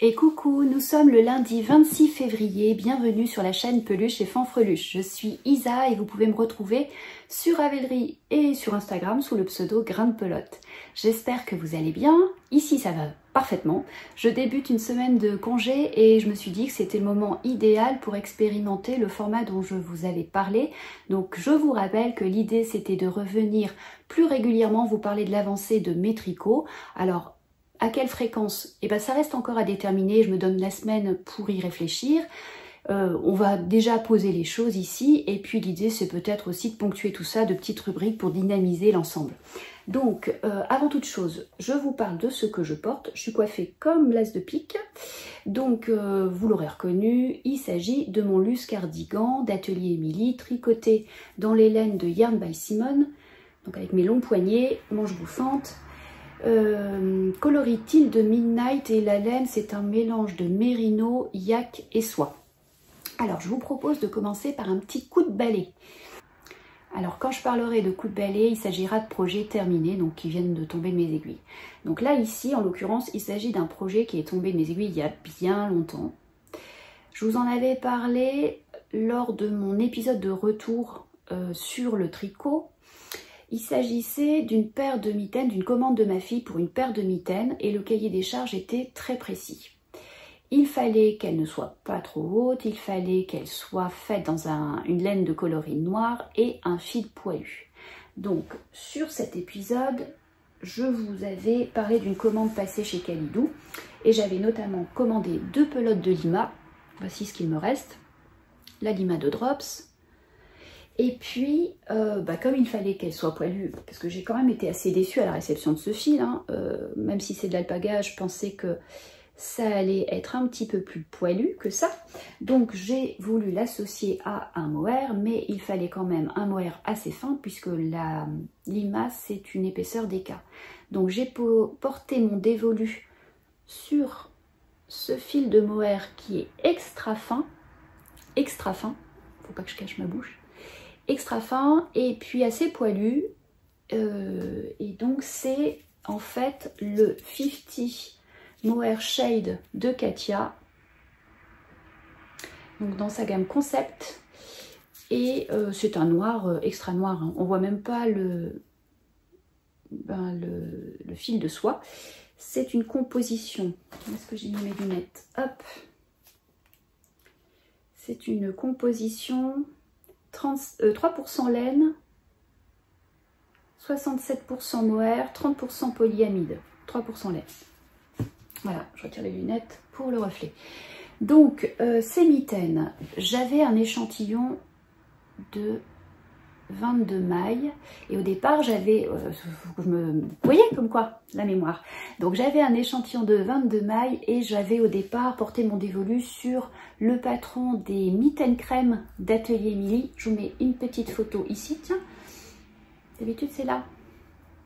Et coucou, nous sommes le lundi 26 février, bienvenue sur la chaîne Peluche et Fanfreluche. Je suis Isa et vous pouvez me retrouver sur Ravelry et sur Instagram sous le pseudo Grain de Pelote. J'espère que vous allez bien, ici ça va parfaitement. Je débute une semaine de congé et je me suis dit que c'était le moment idéal pour expérimenter le format dont je vous avais parlé. Donc je vous rappelle que l'idée c'était de revenir plus régulièrement vous parler de l'avancée de mes tricots. Alors, à quelle fréquence? Eh bien, ça reste encore à déterminer, je me donne la semaine pour y réfléchir. On va déjà poser les choses ici, et puis l'idée c'est peut-être aussi de ponctuer tout ça de petites rubriques pour dynamiser l'ensemble. Donc, avant toute chose, je vous parle de ce que je porte. Je suis coiffée comme l'as de pique, donc vous l'aurez reconnu, il s'agit de mon Luce cardigan d'Atelier Émilie, tricoté dans les laines de Yarn by Simone, donc avec mes longs poignets, manches bouffantes. Coloris Tilde Midnight, et la laine c'est un mélange de mérino, yak et soie. Alors je vous propose de commencer par un petit coup de balai. Alors quand je parlerai de coup de balai, il s'agira de projets terminés, donc qui viennent de tomber de mes aiguilles. Donc là ici en l'occurrence il s'agit d'un projet qui est tombé de mes aiguilles il y a bien longtemps. Je vous en avais parlé lors de mon épisode de retour sur le tricot. Il s'agissait d'une paire de mitaines, d'une commande de ma fille pour une paire de mitaines, et le cahier des charges était très précis. Il fallait qu'elle ne soit pas trop haute, il fallait qu'elle soit faite dans une laine de coloris noir et un fil poilu. Donc sur cet épisode, je vous avais parlé d'une commande passée chez Kalidou, et j'avais notamment commandé 2 pelotes de Lima, voici ce qu'il me reste, la Lima de Drops. Et puis, comme il fallait qu'elle soit poilue, parce que j'ai quand même été assez déçue à la réception de ce fil, hein, même si c'est de l'alpaga, je pensais que ça allait être un petit peu plus poilu que ça. Donc j'ai voulu l'associer à un mohair, mais il fallait quand même un mohair assez fin, puisque la Lima, c'est une épaisseur DK. Donc j'ai porté mon dévolu sur ce fil de mohair qui est extra fin, faut pas que je cache ma bouche, extra fin et puis assez poilu, et donc c'est en fait le 50 Mohair Shade de Katia, donc dans sa gamme concept, et c'est un noir extra noir, hein. On voit même pas le fil de soie. C'est une composition, est-ce que j'ai mis mes lunettes, hop, c'est une composition 3% laine, 67% mohair, 30% polyamide, 3% laine. Voilà, je retire les lunettes pour le reflet. Donc, ces mitaines, j'avais un échantillon de 22 mailles. Et au départ, j'avais... vous voyez comme quoi, la mémoire. Donc, j'avais un échantillon de 22 mailles et j'avais au départ porté mon dévolu sur le patron des mitaines crème d'Atelier Émilie. Je vous mets une petite photo ici, tiens. D'habitude, c'est là.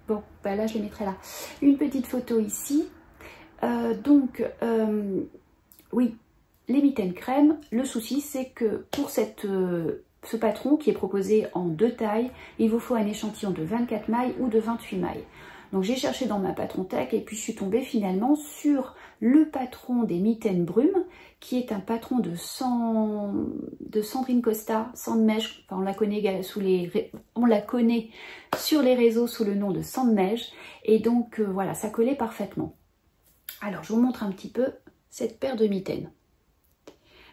Bon, bah là, je les mettrai là. Une petite photo ici. Oui, les mitaines crème, le souci, c'est que pour ce patron qui est proposé en 2 tailles, il vous faut un échantillon de 24 mailles ou de 28 mailles. Donc j'ai cherché dans ma patron tech et puis je suis tombée finalement sur le patron des mitaines brumes, qui est un patron de Sandrine Costa, Sandneige. Enfin, on la connaît sur les réseaux sous le nom de Sandneige, et donc voilà, ça collait parfaitement. Alors je vous montre un petit peu cette paire de mitaines.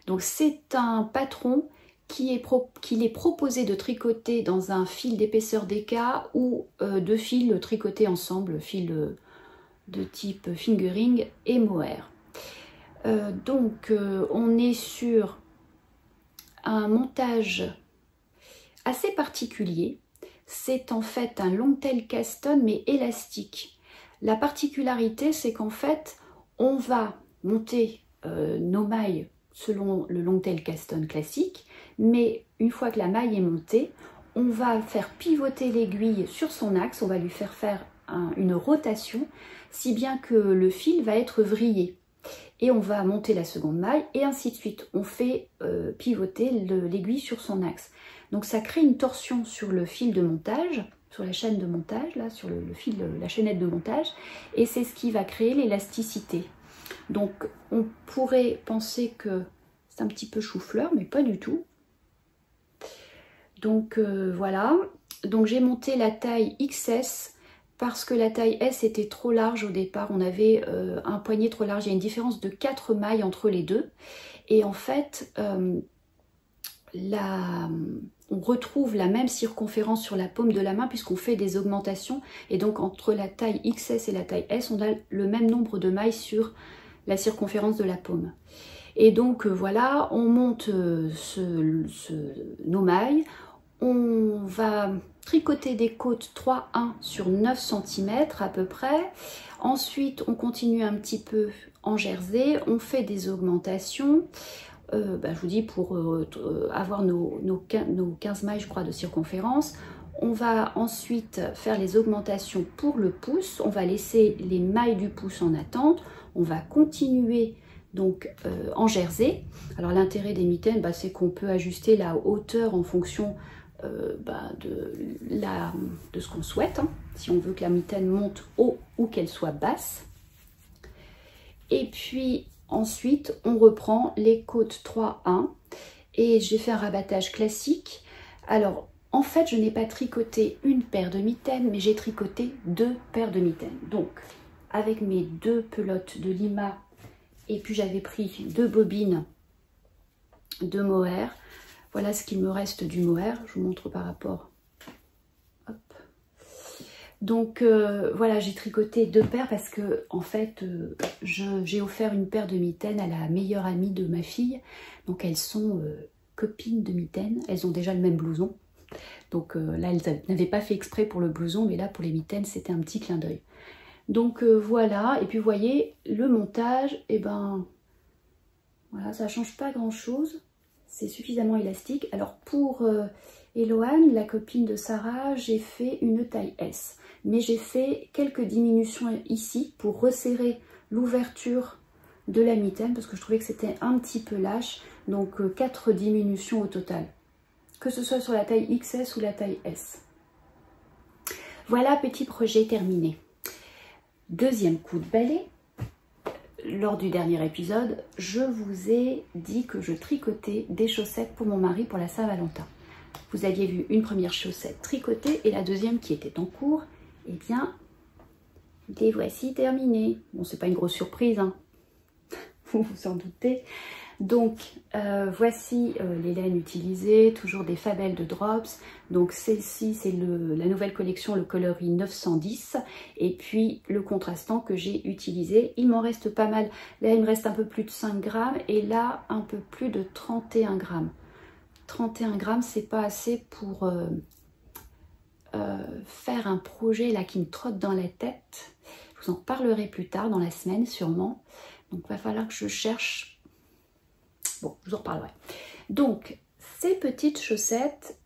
Donc c'est un patron qu'il est proposé de tricoter dans un fil d'épaisseur DK ou de fils tricotés ensemble, fil de type fingering et mohair. On est sur un montage assez particulier. C'est en fait un long tail Caston mais élastique. La particularité, c'est qu'en fait, on va monter nos mailles selon le long tail Caston classique, mais une fois que la maille est montée, on va faire pivoter l'aiguille sur son axe, on va lui faire une rotation, si bien que le fil va être vrillé. Et on va monter la seconde maille, et ainsi de suite. On fait pivoter l'aiguille sur son axe. Donc ça crée une torsion sur le fil de montage, sur la chaîne de montage, là, sur le fil, la chaînette de montage, et c'est ce qui va créer l'élasticité. Donc on pourrait penser que c'est un petit peu chou-fleur, mais pas du tout. Donc voilà, donc j'ai monté la taille XS parce que la taille S était trop large au départ. On avait un poignet trop large, il y a une différence de 4 mailles entre les deux. Et en fait, on retrouve la même circonférence sur la paume de la main puisqu'on fait des augmentations. Et donc entre la taille XS et la taille S, on a le même nombre de mailles sur la circonférence de la paume. Et donc voilà, on monte nos mailles. On va tricoter des côtes 3-1 sur 9 cm à peu près. Ensuite, on continue un petit peu en jersey. On fait des augmentations. Je vous dis, pour avoir nos 15 mailles, je crois, de circonférence. On va ensuite faire les augmentations pour le pouce. On va laisser les mailles du pouce en attente. On va continuer donc en jersey. Alors l'intérêt des mitaines, c'est qu'on peut ajuster la hauteur en fonction de ce qu'on souhaite. Hein. Si on veut que la mitaine monte haut ou qu'elle soit basse. Et puis ensuite, on reprend les côtes 3-1 et j'ai fait un rabattage classique. Alors, en fait, je n'ai pas tricoté une paire de mitaines, mais j'ai tricoté 2 paires de mitaines. Donc, avec mes 2 pelotes de Lima, et puis j'avais pris 2 bobines de mohair. Voilà ce qu'il me reste du mohair. Je vous montre par rapport. Hop. Donc voilà, j'ai tricoté 2 paires parce que en fait j'ai offert une paire de mitaines à la meilleure amie de ma fille. Donc elles sont copines de mitaines, elles ont déjà le même blouson. Donc là elles n'avaient pas fait exprès pour le blouson, mais là pour les mitaines c'était un petit clin d'œil. Donc voilà, et puis vous voyez le montage, et voilà, ça change pas grand chose, c'est suffisamment élastique. Alors pour Eloane, la copine de Sarah, j'ai fait une taille S. Mais j'ai fait quelques diminutions ici pour resserrer l'ouverture de la mitaine parce que je trouvais que c'était un petit peu lâche. Donc 4 diminutions au total, que ce soit sur la taille XS ou la taille S. Voilà, petit projet terminé. Deuxième coup de balai. Lors du dernier épisode, je vous ai dit que je tricotais des chaussettes pour mon mari pour la Saint-Valentin. Vous aviez vu une première chaussette tricotée et la deuxième qui était en cours. Eh bien, les voici terminées. Bon, c'est pas une grosse surprise, hein. Vous vous en doutez. Donc, voici les laines utilisées, toujours des Fabel de Drops. Donc, celle-ci, c'est la nouvelle collection, le coloris 910. Et puis, le contrastant que j'ai utilisé. Il m'en reste pas mal. Là, il me reste un peu plus de 5 grammes. Et là, un peu plus de 31 grammes. 31 grammes, c'est pas assez pour faire un projet là qui me trotte dans la tête. Je vous en parlerai plus tard dans la semaine sûrement. Donc il va falloir que je cherche. Bon, je vous en reparlerai. Donc ces petites chaussettes,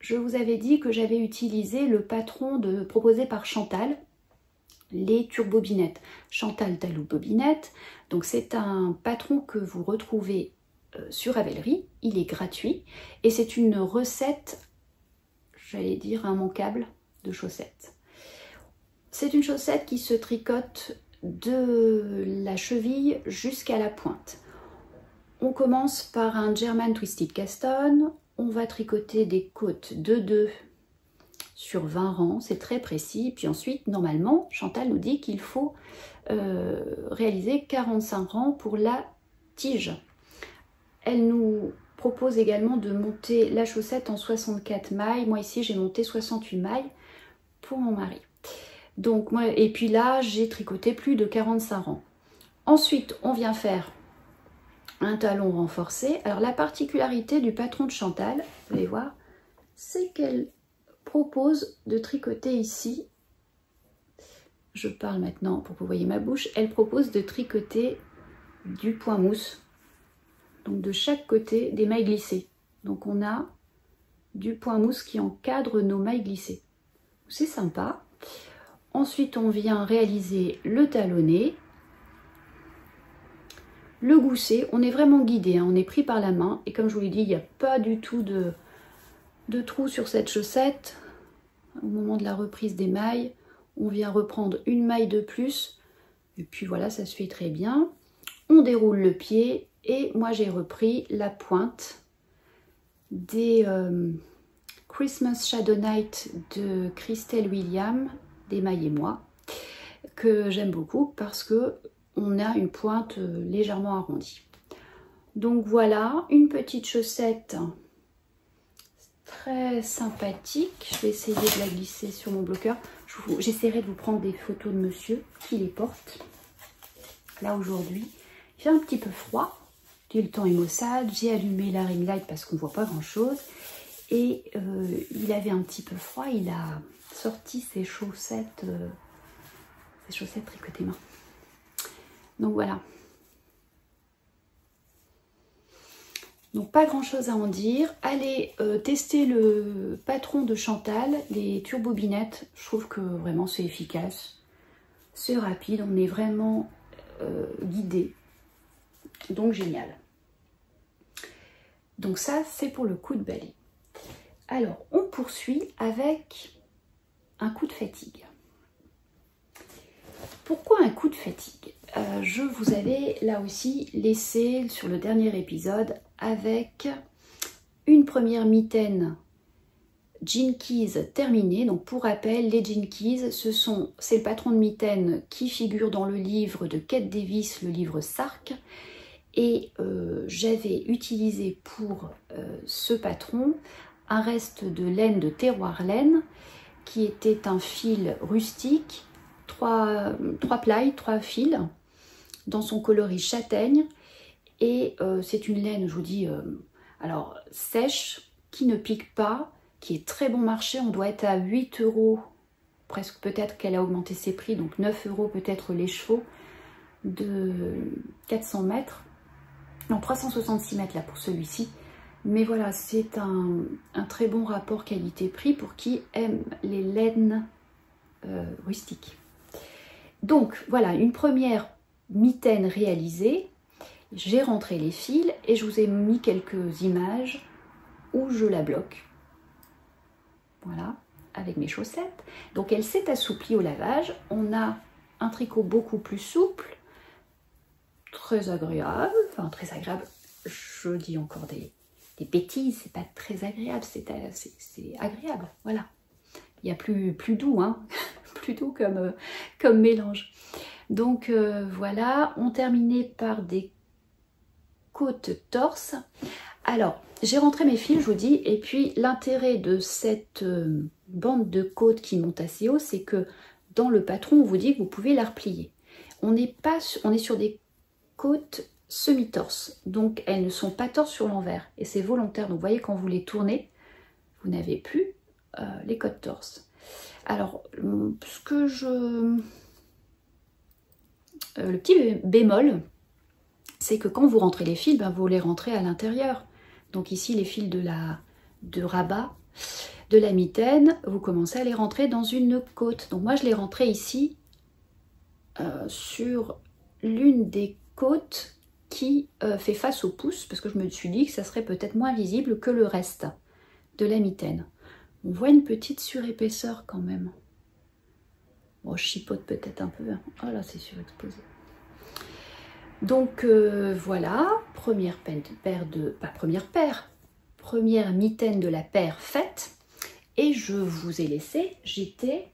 je vous avais dit que j'avais utilisé le patron proposé par Chantal, les turbobinettes. Chantal Talou Bobinette. Donc c'est un patron que vous retrouvez sur Ravelry. Il est gratuit et c'est une recette, j'allais dire, immanquable de chaussettes. C'est une chaussette qui se tricote de la cheville jusqu'à la pointe. On commence par un German Twisted Cast On. On va tricoter des côtes de 2 sur 20 rangs, c'est très précis. Puis ensuite, normalement, Chantal nous dit qu'il faut réaliser 45 rangs pour la tige. Elle nous propose également de monter la chaussette en 64 mailles. Moi ici, j'ai monté 68 mailles pour mon mari. Donc moi, et puis là, j'ai tricoté plus de 45 rangs. Ensuite, on vient faire un talon renforcé. Alors la particularité du patron de Chantal, vous allez voir, c'est qu'elle propose de tricoter ici. Je parle maintenant pour que vous voyez ma bouche. Elle propose de tricoter du point mousse. Donc de chaque côté des mailles glissées. Donc on a du point mousse qui encadre nos mailles glissées. C'est sympa. Ensuite on vient réaliser le talonné, le gousset. On est vraiment guidé, hein. On est pris par la main. Et comme je vous l'ai dit, il n'y a pas du tout de trou sur cette chaussette. Au moment de la reprise des mailles, on vient reprendre une maille de plus. Et puis voilà, ça se fait très bien. on déroule le pied et moi j'ai repris la pointe des Christmas Shadow Night de Christelle William, d'Emaille et moi, que j'aime beaucoup parce que on a une pointe légèrement arrondie. Donc voilà, une petite chaussette très sympathique. Je vais essayer de la glisser sur mon bloqueur. J'essaierai de vous prendre des photos de monsieur qui les porte. Là aujourd'hui, il fait un petit peu froid. Le temps est maussade. J'ai allumé la ring light parce qu'on ne voit pas grand chose. Et il avait un petit peu froid. Il a sorti ses chaussettes tricotées main. Donc voilà. Donc pas grand chose à en dire. Allez tester le patron de Chantal, les turbobinettes. Je trouve que vraiment c'est efficace. C'est rapide, on est vraiment guidé. Donc génial. Donc ça c'est pour le coup de balai. Alors on poursuit avec un coup de fatigue. Pourquoi un coup de fatigue? Je vous avais là aussi laissé sur le dernier épisode avec une première mitaine Jinkies terminée. Donc pour rappel, les Jinkies, c'est le patron de mitaine qui figure dans le livre de Kate Davis, le livre Sark. Et j'avais utilisé pour ce patron un reste de laine de terroir laine qui était un fil rustique, 3 ply, 3 fils dans son coloris châtaigne. Et c'est une laine, je vous dis, alors sèche, qui ne pique pas, qui est très bon marché. On doit être à 8 €, presque, peut-être qu'elle a augmenté ses prix, donc 9 € peut-être les chevaux, de 400 mètres. Non, 366 mètres là pour celui-ci. Mais voilà, c'est un très bon rapport qualité-prix pour qui aime les laines rustiques. Donc voilà, une première mitaine réalisée. J'ai rentré les fils et je vous ai mis quelques images où je la bloque. Voilà, avec mes chaussettes. Donc elle s'est assouplie au lavage. On a un tricot beaucoup plus souple, très agréable. Enfin, très agréable, je dis encore des bêtises, c'est pas très agréable, c'est agréable, voilà. Il y a plus doux, hein, plus doux comme mélange. Donc voilà, on terminait par des côtes torse. Alors, j'ai rentré mes fils, je vous dis, et puis l'intérêt de cette bande de côtes qui monte assez haut, c'est que dans le patron, on vous dit que vous pouvez la replier. On est sur des côtes semi-torse, donc elles ne sont pas torse sur l'envers, et c'est volontaire. Donc vous voyez, quand vous les tournez, vous n'avez plus les côtes torse. Alors, le petit bémol, c'est que quand vous rentrez les fils, ben vous les rentrez à l'intérieur. Donc ici, les fils de rabat de la mitaine, vous commencez à les rentrer dans une côte. Donc moi, je les rentrais ici sur l'une des côtes qui fait face au pouce, parce que je me suis dit que ça serait peut-être moins visible que le reste de la mitaine. On voit une petite surépaisseur quand même. Bon, je chipote peut-être un peu. Hein. Oh là, c'est surexposé. Donc voilà, première mitaine de la paire faite. Et je vous ai laissé, j'étais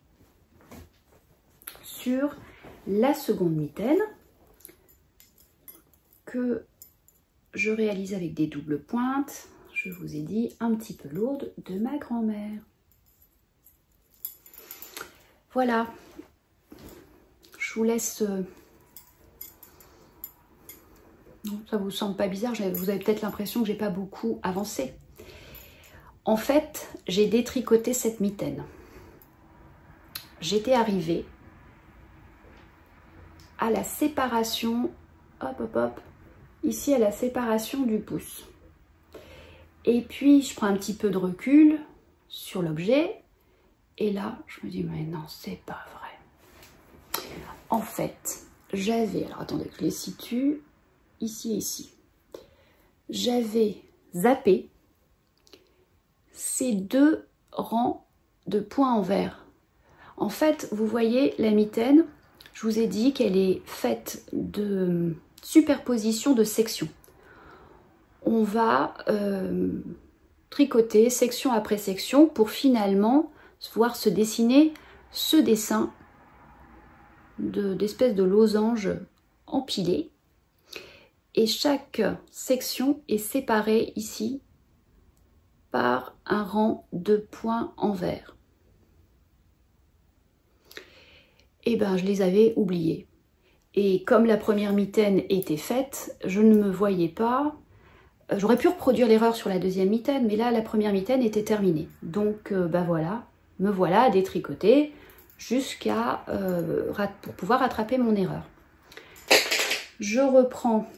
sur la seconde mitaine que je réalise avec des doubles pointes. Je vous ai dit un petit peu lourde de ma grand-mère. Voilà, je vous laisse... Non, ça vous semble pas bizarre, vous avez peut-être l'impression que j'ai pas beaucoup avancé. En fait, j'ai détricoté cette mitaine. J'étais arrivée à la séparation, hop, ici à la séparation du pouce. Et puis, je prends un petit peu de recul sur l'objet. Et là, je me dis, mais non, c'est pas vrai. En fait, j'avais, alors attendez que je les situe, ici et ici. J'avais zappé ces deux rangs de points en vert. En fait, vous voyez la mitaine, je vous ai dit qu'elle est faite superposition de sections. On va tricoter section après section pour finalement voir se dessiner ce dessin d'espèce de losange empilé. Et chaque section est séparée ici par un rang de points en vert. Et ben je les avais oubliés. Et comme la première mitaine était faite, je ne me voyais pas. J'aurais pu reproduire l'erreur sur la deuxième mitaine, mais là la première mitaine était terminée. Donc ben voilà, me voilà à détricoter jusqu'à pour pouvoir rattraper mon erreur. Je reprends.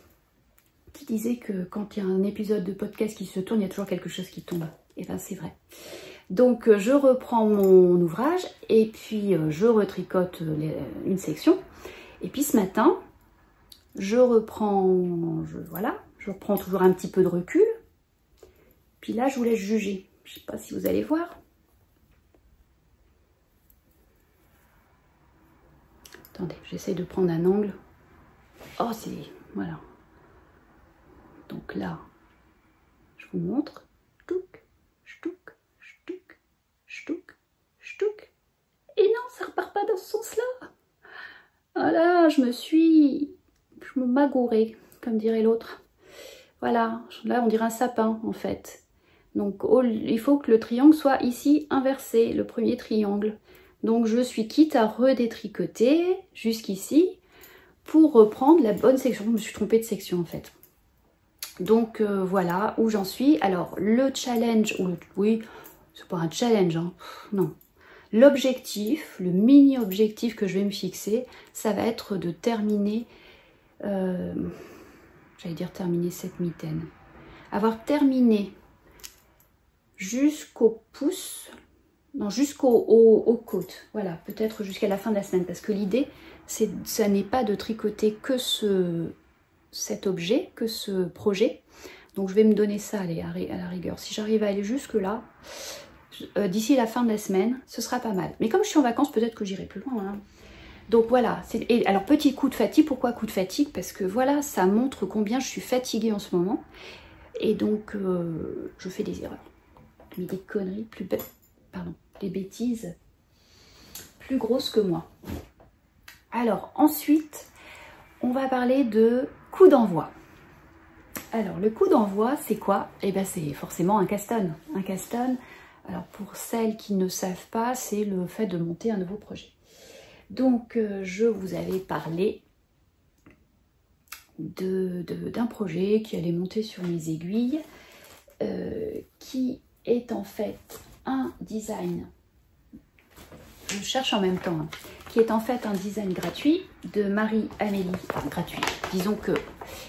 Qui disait que quand il y a un épisode de podcast qui se tourne, il y a toujours quelque chose qui tombe. Et ben c'est vrai. Donc je reprends mon ouvrage et puis je retricote une section. Et puis ce matin, je reprends toujours un petit peu de recul. Puis là, je vous laisse juger. Je ne sais pas si vous allez voir. Attendez, j'essaye de prendre un angle. Oh, c'est... Voilà. Donc là, je vous montre. Ch'touk, ch'touk, ch'touk, ch'touk, ch'touk. Et non, ça repart pas dans ce sens-là. Voilà, je me magourée, comme dirait l'autre. Voilà, là on dirait un sapin en fait. Donc il faut que le triangle soit ici inversé, le premier triangle. Donc je suis quitte à redétricoter jusqu'ici pour reprendre la bonne section. Je me suis trompée de section en fait. Donc voilà où j'en suis. Alors le challenge, oui, c'est pas un challenge, hein. Non. L'objectif, le mini-objectif que je vais me fixer, ça va être de terminer, j'allais dire terminer cette mitaine. Avoir terminé jusqu'au pouce, non, jusqu'aux côtes, voilà, peut-être jusqu'à la fin de la semaine, parce que l'idée, ça n'est pas de tricoter que cet objet, que ce projet. Donc je vais me donner ça à la rigueur. Si j'arrive à aller jusque là, d'ici la fin de la semaine, ce sera pas mal. Mais comme je suis en vacances, peut-être que j'irai plus loin. Hein. Donc voilà. Et alors petit coup de fatigue. Pourquoi coup de fatigue? Parce que voilà, ça montre combien je suis fatiguée en ce moment. Et donc je fais des erreurs. Mais des conneries plus bêtes. Pardon, des bêtises plus grosses que moi. Alors ensuite, on va parler de coup d'envoi. Alors le coup d'envoi, c'est quoi? Eh bien c'est forcément un caston. Un caston. Alors pour celles qui ne savent pas, c'est le fait de monter un nouveau projet. Donc je vous avais parlé d'un projet qui allait monter sur mes aiguilles, qui est en fait un design, je cherche en même temps, hein, qui est en fait un design gratuit de Marie-Amélie, enfin gratuit, disons que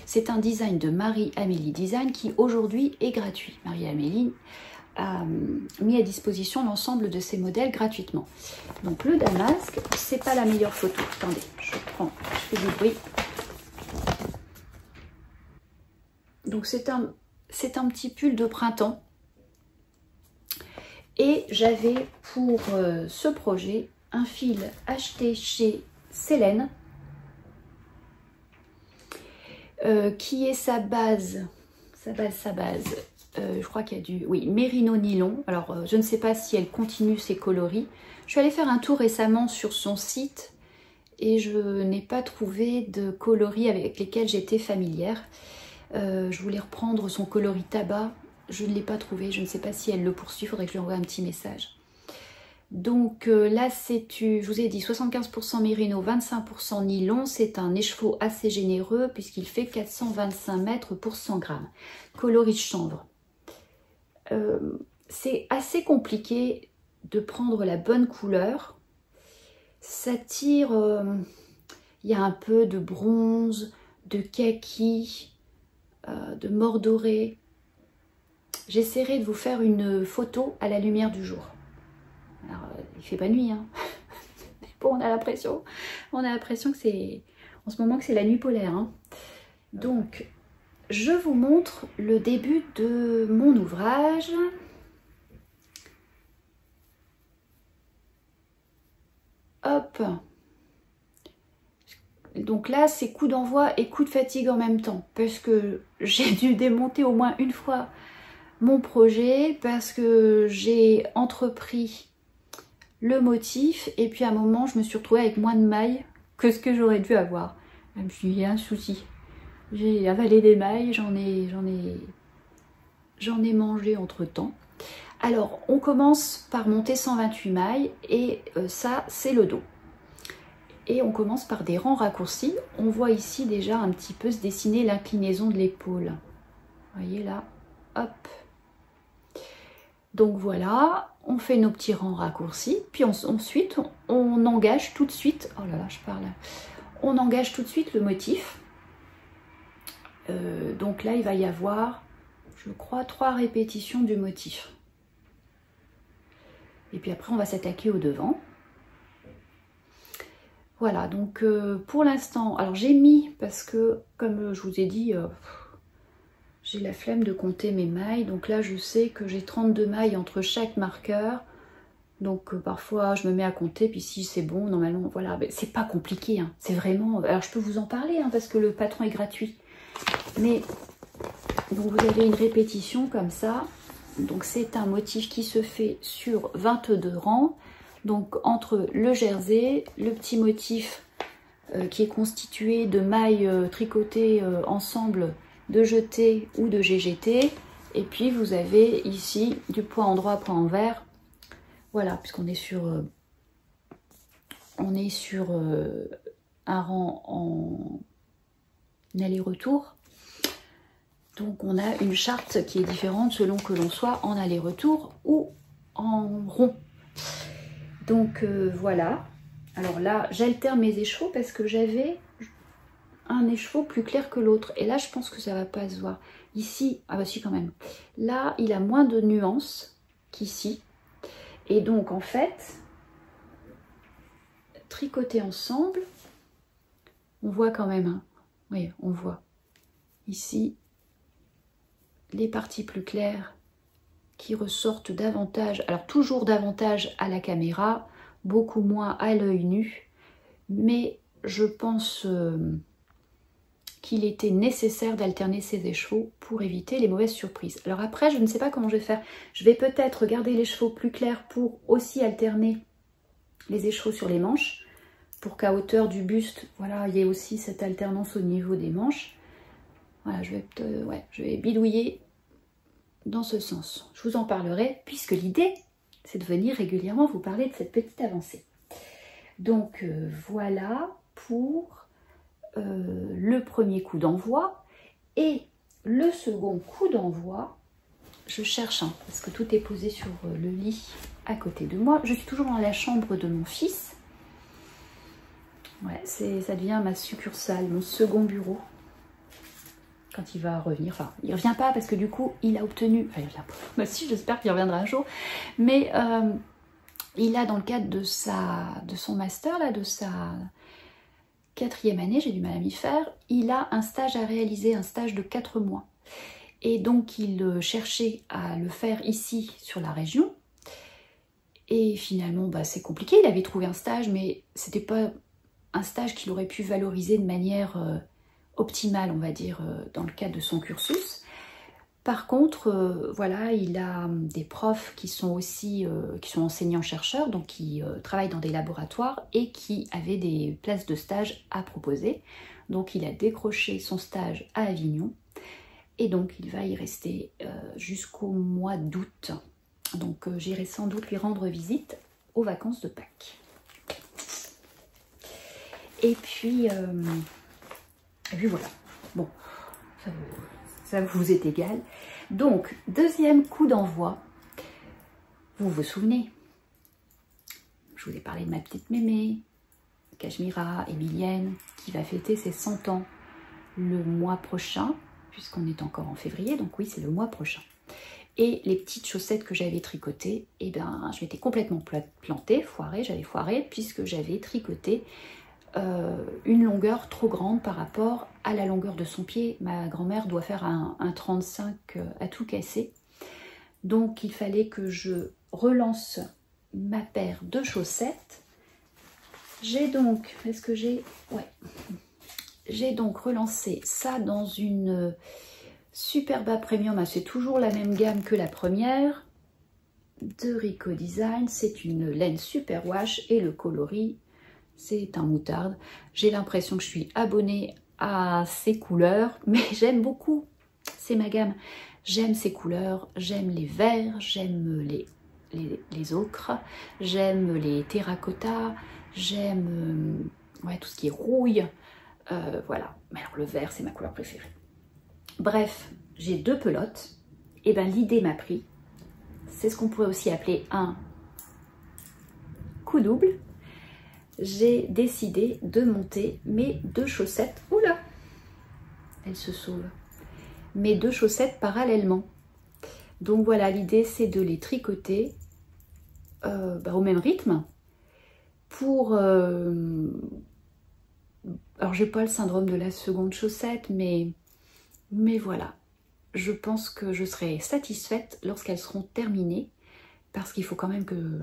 c'est un design de Marie-Amélie Design qui aujourd'hui est gratuit. Marie-Amélie a mis à disposition l'ensemble de ces modèles gratuitement. Donc le damasque, c'est pas la meilleure photo. Attendez, je fais du bruit. Donc c'est un petit pull de printemps. Et j'avais pour ce projet un fil acheté chez Célène, qui est sa base. Je crois qu'il y a du mérino nylon. Alors je ne sais pas si elle continue ses coloris. Je suis allée faire un tour récemment sur son site et je n'ai pas trouvé de coloris avec lesquels j'étais familière. Je voulais reprendre son coloris tabac, je ne l'ai pas trouvé, je ne sais pas si elle le poursuit, il faudrait que je lui envoie un petit message. Donc là c'est, je vous ai dit 75% mérino, 25% nylon, c'est un écheveau assez généreux puisqu'il fait 425 mètres pour 100 grammes. Coloris chanvre. C'est assez compliqué de prendre la bonne couleur. Ça tire, il y a un peu de bronze, de kaki, de mordoré. J'essaierai de vous faire une photo à la lumière du jour. Alors, il fait pas nuit, hein. Mais bon, on a l'impression que c'est, en ce moment, que c'est la nuit polaire, hein. Donc, je vous montre le début de mon ouvrage. Hop. Donc là, c'est coup d'envoi et coup de fatigue en même temps, parce que j'ai dû démonter au moins une fois mon projet, parce que j'ai entrepris le motif, et puis à un moment, je me suis retrouvée avec moins de mailles que ce que j'aurais dû avoir. Je me suis dit, il y a un souci. J'ai avalé des mailles, j'en ai mangé entre-temps. Alors, on commence par monter 128 mailles, et ça, c'est le dos. Et on commence par des rangs raccourcis. On voit ici déjà un petit peu se dessiner l'inclinaison de l'épaule. Vous voyez là, hop. Donc voilà, on fait nos petits rangs raccourcis. Puis ensuite, on engage tout de suite. Oh là là, je parle. On engage tout de suite le motif. Donc là, il va y avoir, je crois, 3 répétitions du motif. Et puis après, on va s'attaquer au devant. Voilà, donc pour l'instant, alors j'ai mis, parce que comme je vous ai dit, j'ai la flemme de compter mes mailles. Donc là, je sais que j'ai 32 mailles entre chaque marqueur. Donc parfois, je me mets à compter, puis si c'est bon, normalement, voilà. C'est pas compliqué, hein. C'est vraiment... Alors je peux vous en parler, hein, parce que le patron est gratuit. Mais donc vous avez une répétition comme ça. Donc c'est un motif qui se fait sur 22 rangs. Donc entre le jersey, le petit motif qui est constitué de mailles tricotées ensemble de jeté ou de GGT. Et puis vous avez ici du point endroit, point envers. Voilà, puisqu'on est sur, un rang en aller-retour. Donc on a une charte qui est différente selon que l'on soit en aller-retour ou en rond. Donc voilà. Alors là, j'alterne mes écheveaux parce que j'avais un écheveau plus clair que l'autre. Et là, je pense que ça va pas se voir. Ici, ah bah si quand même. Là, il a moins de nuances qu'ici. Et donc en fait, tricoter ensemble, on voit quand même, hein. Oui, on voit. Ici, les parties plus claires qui ressortent davantage, alors toujours davantage à la caméra, beaucoup moins à l'œil nu, mais je pense qu'il était nécessaire d'alterner ces écheveaux pour éviter les mauvaises surprises. Alors après, je ne sais pas comment je vais faire. Je vais peut-être garder les chevaux plus clairs pour aussi alterner les écheveaux sur les manches, pour qu'à hauteur du buste, voilà, il y ait aussi cette alternance au niveau des manches. Voilà, je vais bidouiller dans ce sens. Je vous en parlerai, puisque l'idée, c'est de venir régulièrement vous parler de cette petite avancée. Donc voilà pour le premier coup d'envoi. Et le second coup d'envoi, je cherche, hein, parce que tout est posé sur le lit à côté de moi. Je suis toujours dans la chambre de mon fils. Ouais, ça devient ma succursale, mon second bureau. Quand il va revenir, enfin, il revient pas parce que du coup, il a obtenu, enfin, il revient pas, moi aussi, j'espère qu'il reviendra un jour, mais il a dans le cadre de son master, là, de sa 4e année, j'ai du mal à m'y faire, il a un stage à réaliser, un stage de 4 mois. Et donc, il cherchait à le faire ici, sur la région. Et finalement, bah, c'est compliqué, il avait trouvé un stage, mais c'était pas un stage qu'il aurait pu valoriser de manière optimale, on va dire, dans le cadre de son cursus. Par contre, voilà, il a des profs qui sont aussi enseignants-chercheurs, donc qui travaillent dans des laboratoires et qui avaient des places de stage à proposer. Donc il a décroché son stage à Avignon et donc il va y rester jusqu'au mois d'août. Donc j'irai sans doute lui rendre visite aux vacances de Pâques. Et puis voilà. Bon, ça vous est égal. Donc, deuxième coup d'envoi. Vous vous souvenez? Je vous ai parlé de ma petite mémé, Cachemira, Emilienne, qui va fêter ses 100 ans le mois prochain, puisqu'on est encore en février, donc oui, c'est le mois prochain. Et les petites chaussettes que j'avais tricotées, eh ben, je m'étais complètement plantée, j'avais foiré, puisque j'avais tricoté une longueur trop grande par rapport à la longueur de son pied. Ma grand-mère doit faire un 35 à tout casser. Donc il fallait que je relance ma paire de chaussettes J'ai donc, est-ce que j'ai... Ouais. J'ai donc relancé ça dans une Superba Premium. C'est toujours la même gamme que la première. De Rico Design. C'est une laine super wash et le coloris, c'est un moutarde. J'ai l'impression que je suis abonnée à ces couleurs, mais j'aime beaucoup. C'est ma gamme. J'aime ces couleurs, j'aime les verts, j'aime les ocres, j'aime les terracotta, j'aime ouais, tout ce qui est rouille. Voilà, mais alors le vert, c'est ma couleur préférée. Bref, j'ai deux pelotes. Et ben l'idée m'a pris. C'est ce qu'on pourrait aussi appeler un coup double. J'ai décidé de monter mes deux chaussettes. Oula, elle se sauve. Mes deux chaussettes parallèlement. Donc voilà, l'idée c'est de les tricoter au même rythme pour... alors j'ai pas le syndrome de la seconde chaussette, mais voilà. Je pense que je serai satisfaite lorsqu'elles seront terminées, parce qu'il faut quand même que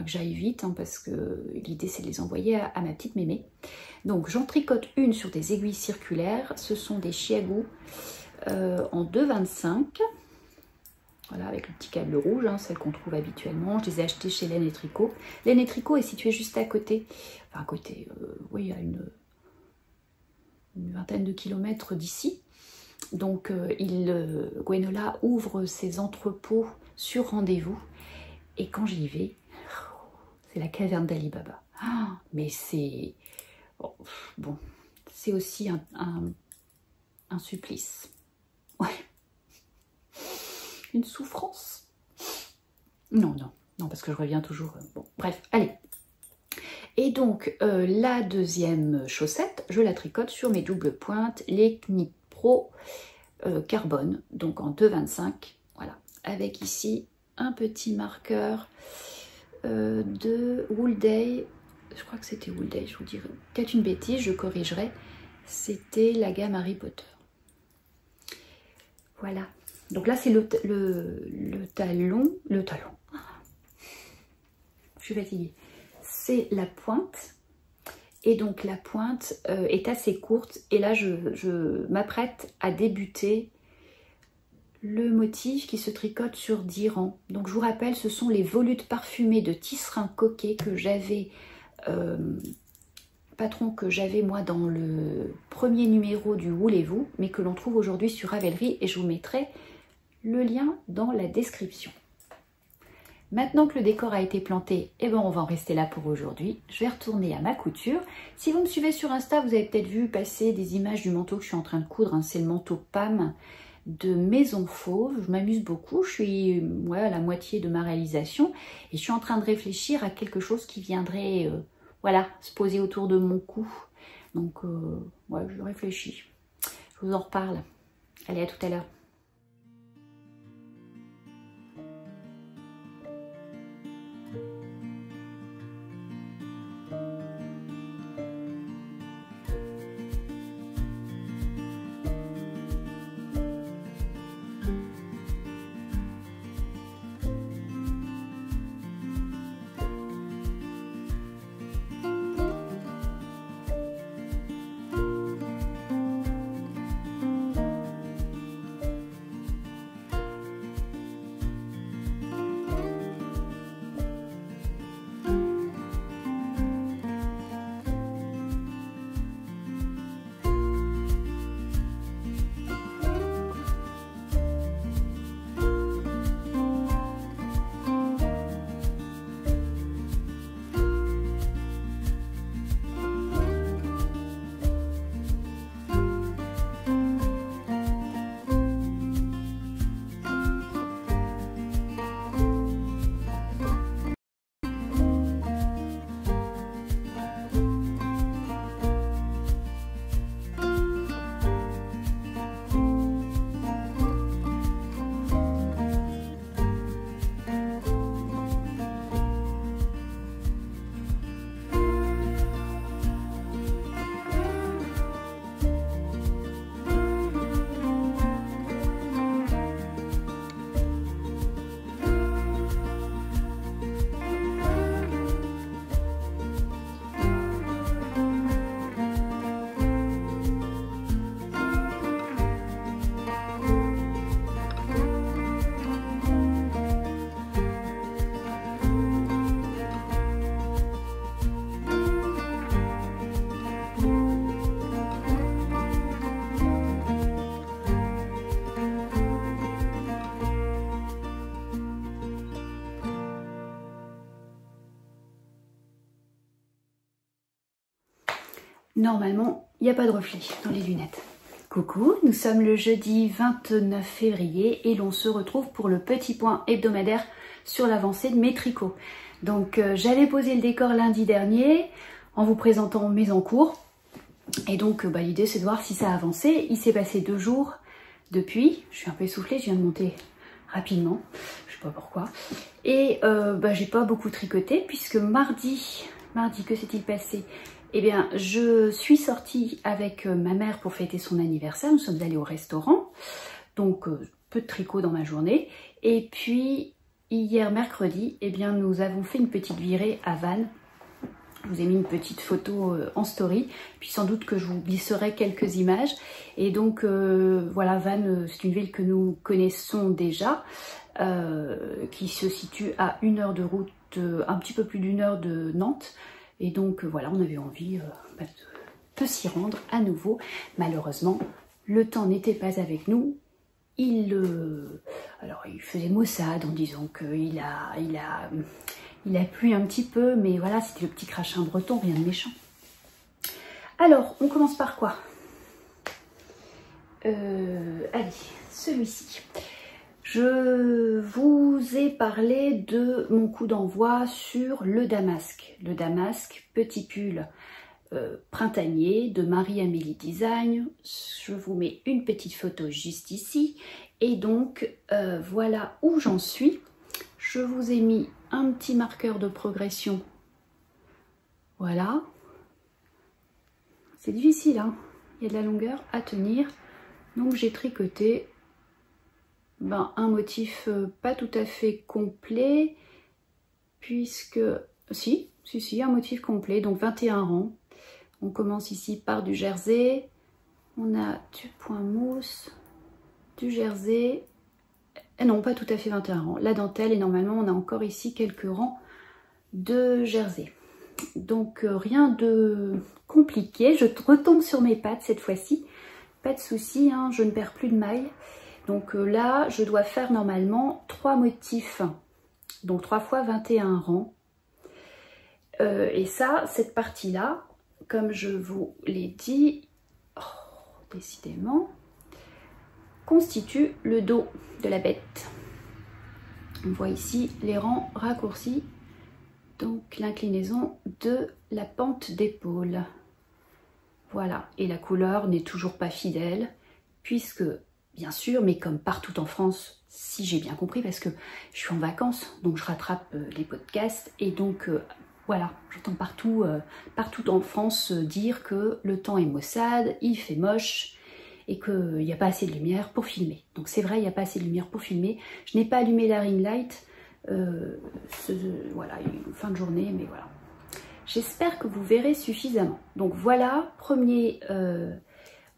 j'aille vite, hein, parce que l'idée c'est de les envoyer à ma petite mémé. Donc j'en tricote une sur des aiguilles circulaires. Ce sont des Chiago en 2,25. Voilà, avec le petit câble rouge, hein, celle qu'on trouve habituellement. Je les ai achetées chez Laine et Tricot. Laine et Tricot est située juste à côté. Enfin, à côté, oui, à une vingtaine de kilomètres d'ici. Donc, Gwenola ouvre ses entrepôts sur rendez-vous. Et quand j'y vais, c'est la caverne d'Ali Baba. Ah, mais c'est... Bon, c'est aussi un supplice. Ouais. Une souffrance. Non, parce que je reviens toujours... Bon, bref, allez. Et donc, la deuxième chaussette, je la tricote sur mes doubles pointes, les Knit Pro Carbone, donc en 2,25. Voilà, avec ici un petit marqueur de Wool Day. Je crois que c'était Wool Day, je vous dirai peut-être une bêtise, je corrigerai. C'était la gamme Harry Potter. Voilà. Donc là, c'est le talon. Le talon. Je suis fatiguée. C'est la pointe. Et donc la pointe est assez courte. Et là, je m'apprête à débuter le motif qui se tricote sur 10 rangs. Donc je vous rappelle, ce sont les volutes parfumées de tisserand coquet que j'avais... patron que j'avais moi dans le premier numéro du Voulez-vous, mais que l'on trouve aujourd'hui sur Ravelry, et je vous mettrai le lien dans la description. Maintenant que le décor a été planté, eh ben on va en rester là pour aujourd'hui. Je vais retourner à ma couture. Si vous me suivez sur Insta, vous avez peut-être vu passer des images du manteau que je suis en train de coudre. Hein. C'est le manteau Pam de Maison Fauve. Je m'amuse beaucoup. Je suis à la moitié de ma réalisation et je suis en train de réfléchir à quelque chose qui viendrait voilà, se poser autour de mon cou. Donc ouais, je réfléchis. Je vous en reparle. Allez, à tout à l'heure. Normalement, il n'y a pas de reflet dans les lunettes. Coucou, nous sommes le jeudi 29 février et l'on se retrouve pour le petit point hebdomadaire sur l'avancée de mes tricots. Donc j'avais posé le décor lundi dernier en vous présentant mes encours. Et donc l'idée c'est de voir si ça a avancé. Il s'est passé 2 jours depuis. Je suis un peu essoufflée, je viens de monter rapidement. Je sais pas pourquoi. Et j'ai pas beaucoup tricoté puisque mardi, que s'est-il passé? Eh bien, je suis sortie avec ma mère pour fêter son anniversaire. Nous sommes allés au restaurant. Donc, peu de tricot dans ma journée. Et puis, hier mercredi, eh bien, nous avons fait une petite virée à Vannes. Je vous ai mis une petite photo en story. Puis sans doute que je vous glisserai quelques images. Et donc, voilà, Vannes, c'est une ville que nous connaissons déjà. Qui se situe à 1 heure de route, un petit peu plus d'1 heure de Nantes. Et donc voilà, on avait envie de s'y rendre à nouveau. Malheureusement, le temps n'était pas avec nous. Il faisait maussade en disant qu'il a plu un petit peu, mais voilà, c'était le petit crachin breton, rien de méchant. Alors, on commence par quoi? Allez, celui-ci. Je vous ai parlé de mon coup d'envoi sur le damasque. Le damasque, petit pull printanier de Marie-Amélie Design. Je vous mets une petite photo juste ici. Et donc, voilà où j'en suis. Je vous ai mis un petit marqueur de progression. Voilà. C'est difficile, hein. Il y a de la longueur à tenir. Donc, j'ai tricoté un motif pas tout à fait complet, puisque si, un motif complet, donc 21 rangs. On commence ici par du jersey, on a du point mousse, du jersey, et non pas tout à fait 21 rangs, la dentelle, et normalement on a encore ici quelques rangs de jersey. Donc rien de compliqué, je retombe sur mes pattes cette fois-ci, pas de souci, hein, je ne perds plus de mailles. Donc là, je dois faire normalement 3 motifs, donc 3 fois 21 rangs. Et ça, cette partie-là, comme je vous l'ai dit, décidément, constitue le dos de la bête. On voit ici les rangs raccourcis, donc l'inclinaison de la pente d'épaule. Voilà, et la couleur n'est toujours pas fidèle, puisque bien sûr, mais comme partout en France, si j'ai bien compris, parce que je suis en vacances, donc je rattrape les podcasts, et donc voilà, j'entends partout en France dire que le temps est maussade, il fait moche, et qu'il n'y a pas assez de lumière pour filmer. Donc c'est vrai, il n'y a pas assez de lumière pour filmer. Je n'ai pas allumé la ring light, voilà, une fin de journée, mais voilà. J'espère que vous verrez suffisamment. Donc voilà, premier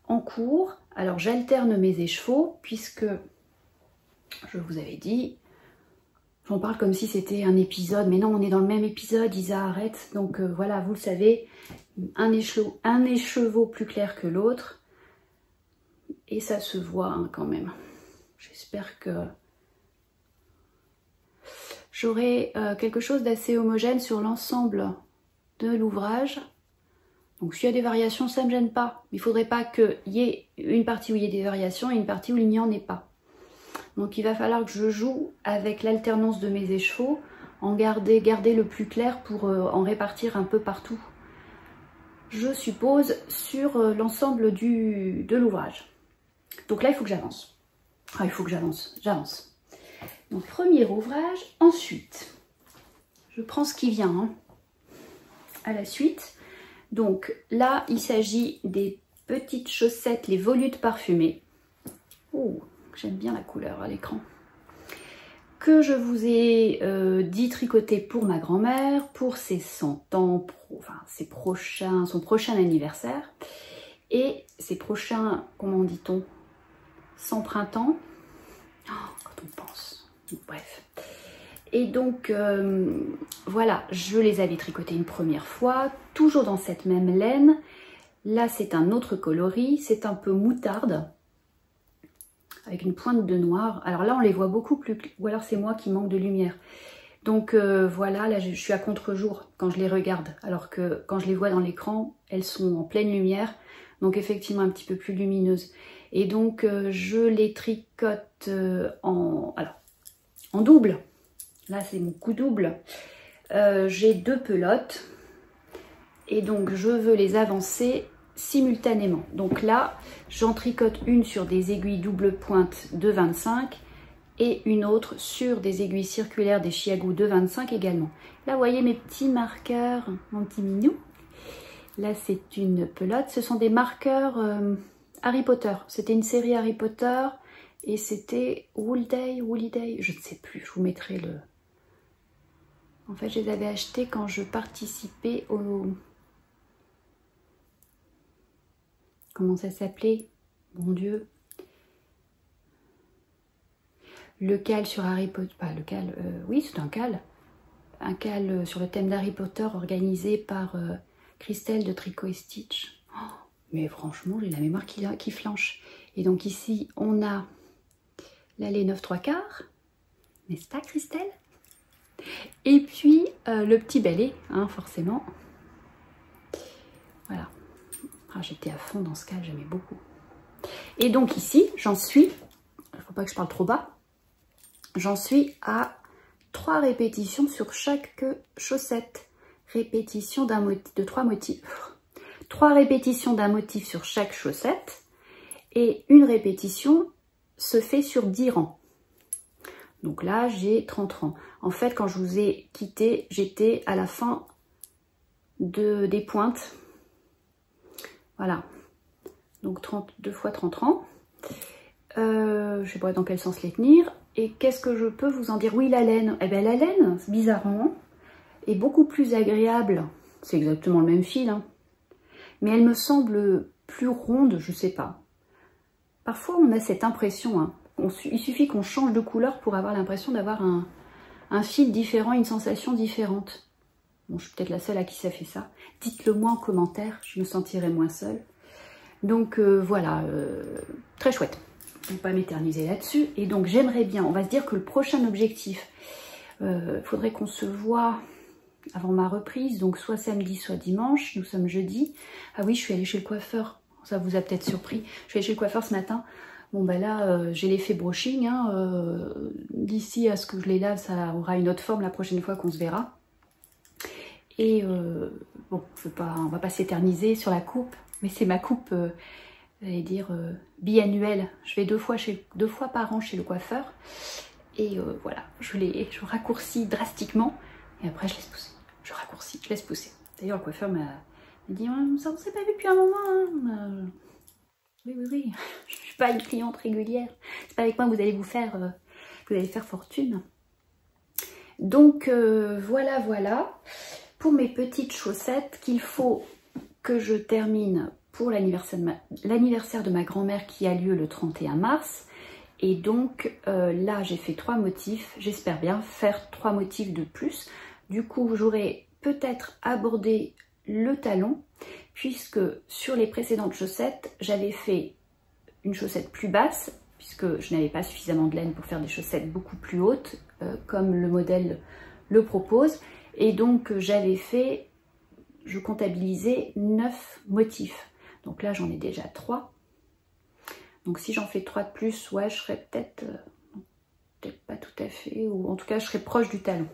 en cours. Alors j'alterne mes écheveaux puisque je vous avais dit, j'en parle comme si c'était un épisode, mais non, on est dans le même épisode, Isa, arrête. Donc voilà, vous le savez, un écheveau plus clair que l'autre, et ça se voit hein, quand même. J'espère que j'aurai quelque chose d'assez homogène sur l'ensemble de l'ouvrage. Donc s'il y a des variations, ça ne me gêne pas. Il ne faudrait pas qu'il y ait une partie où il y ait des variations et une partie où il n'y en ait pas. Donc il va falloir que je joue avec l'alternance de mes écheveaux, en garder le plus clair pour en répartir un peu partout, je suppose, sur l'ensemble de l'ouvrage. Donc là, il faut que j'avance. Ah, il faut que j'avance. Donc premier ouvrage, ensuite, je prends ce qui vient hein, à la suite. Donc là, il s'agit des petites chaussettes, les volutes parfumées. Oh, j'aime bien la couleur à l'écran. Que je vous ai dit tricoter pour ma grand-mère, pour ses 100 ans, son prochain anniversaire. Et ses prochains, comment dit-on, 100 printemps. Oh, quand on pense. Bref. Et donc, voilà, je les avais tricotés une première fois, toujours dans cette même laine. Là, c'est un autre coloris, c'est un peu moutarde, avec une pointe de noir. Alors là, on les voit beaucoup plus, ou alors c'est moi qui manque de lumière. Donc voilà, là je suis à contre-jour quand je les regarde, alors que quand je les vois dans l'écran, elles sont en pleine lumière, donc effectivement un petit peu plus lumineuses. Et donc je les tricote en double. Là c'est mon coup double. J'ai 2 pelotes et donc je veux les avancer simultanément. Donc là j'en tricote une sur des aiguilles double pointe de 25 et une autre sur des aiguilles circulaires des Chiago de 25 également. Là vous voyez mes petits marqueurs, mon petit minou. Là c'est une pelote, ce sont des marqueurs Harry Potter. C'était une série Harry Potter et c'était Woolday, je ne sais plus, je vous mettrai le... En fait je les avais achetés quand je participais au... Comment ça s'appelait? Mon Dieu. Le cal sur Harry Potter, pas le cal, oui c'est un cal sur le thème d'Harry Potter organisé par Christelle de Tricot et Stitch. Oh, mais franchement j'ai la mémoire qui flanche. Et donc ici on a l'allée 9/3, n'est-ce pas Christelle? Et puis le petit balai, hein, forcément. Voilà. Ah, j'étais à fond dans ce cal, j'aimais beaucoup. Et donc ici j'en suis, il ne faut pas que je parle trop bas. J'en suis à 3 répétitions sur chaque chaussette. Répétition de 3 motifs. 3 répétitions d'un motif sur chaque chaussette. Et une répétition se fait sur 10 rangs. Donc là, j'ai 30 rangs. En fait, quand je vous ai quitté, j'étais à la fin des pointes. Voilà. Donc 2 fois 30 rangs. Je ne sais pas dans quel sens les tenir. Et qu'est-ce que je peux vous en dire? Oui, la laine. Eh bien, la laine, bizarrement, est beaucoup plus agréable. C'est exactement le même fil, hein. Mais elle me semble plus ronde, je sais pas. Parfois, on a cette impression. Hein. Il suffit qu'on change de couleur pour avoir l'impression d'avoir un fil différent, une sensation différente. Bon, je suis peut-être la seule à qui ça fait ça. Dites-le moi en commentaire, je me sentirai moins seule. Donc voilà, très chouette. Je ne vais pas m'éterniser là-dessus. Et donc j'aimerais bien, on va se dire que le prochain objectif, faudrait qu'on se voit avant ma reprise, donc soit samedi, soit dimanche. Nous sommes jeudi. Ah oui, je suis allée chez le coiffeur. Ça vous a peut-être surpris. Je suis allée chez le coiffeur ce matin. Bon ben là, j'ai l'effet brushing. Hein, d'ici à ce que je les lave, ça aura une autre forme la prochaine fois qu'on se verra. Et bon, on va pas s'éterniser sur la coupe, mais c'est ma coupe... j'allais dire biannuelle. Je vais 2 fois par an chez le coiffeur. Et voilà, je raccourcis drastiquement. Et après, je laisse pousser. Je raccourcis, je laisse pousser. D'ailleurs, le coiffeur m'a dit, ça on s'est pas vu depuis un moment. Hein. Oui. Je suis pas une cliente régulière. C'est pas avec moi que vous allez vous allez faire fortune. Donc, voilà. Pour mes petites chaussettes qu'il faut que je termine pour l'anniversaire de ma grand-mère qui a lieu le 31 mars. Et donc là, j'ai fait 3 motifs. J'espère bien faire 3 motifs de plus. Du coup, j'aurai peut-être abordé le talon, puisque sur les précédentes chaussettes, j'avais fait une chaussette plus basse, puisque je n'avais pas suffisamment de laine pour faire des chaussettes beaucoup plus hautes, comme le modèle le propose. Et donc, je comptabilisais 9 motifs. Donc là, j'en ai déjà 3. Donc si j'en fais 3 de plus, ouais, je serais peut-être pas tout à fait, ou en tout cas, je serais proche du talon.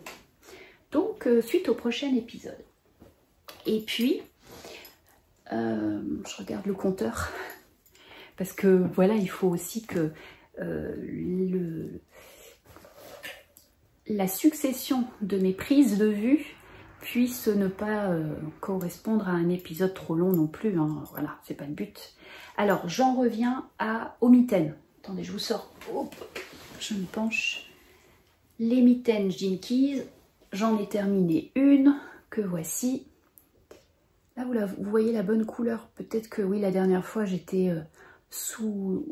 Donc, suite au prochain épisode. Et puis, je regarde le compteur, parce que voilà, il faut aussi que la succession de mes prises de vue puisse ne pas correspondre à un épisode trop long non plus, hein. Voilà, c'est pas le but. Alors, j'en reviens aux mitaines. Attendez, je vous sors. Hop, je me penche. Les mitaines Jinkies, j'en ai terminé une, que voici. Là, vous voyez la bonne couleur. Peut-être que oui, la dernière fois, j'étais sous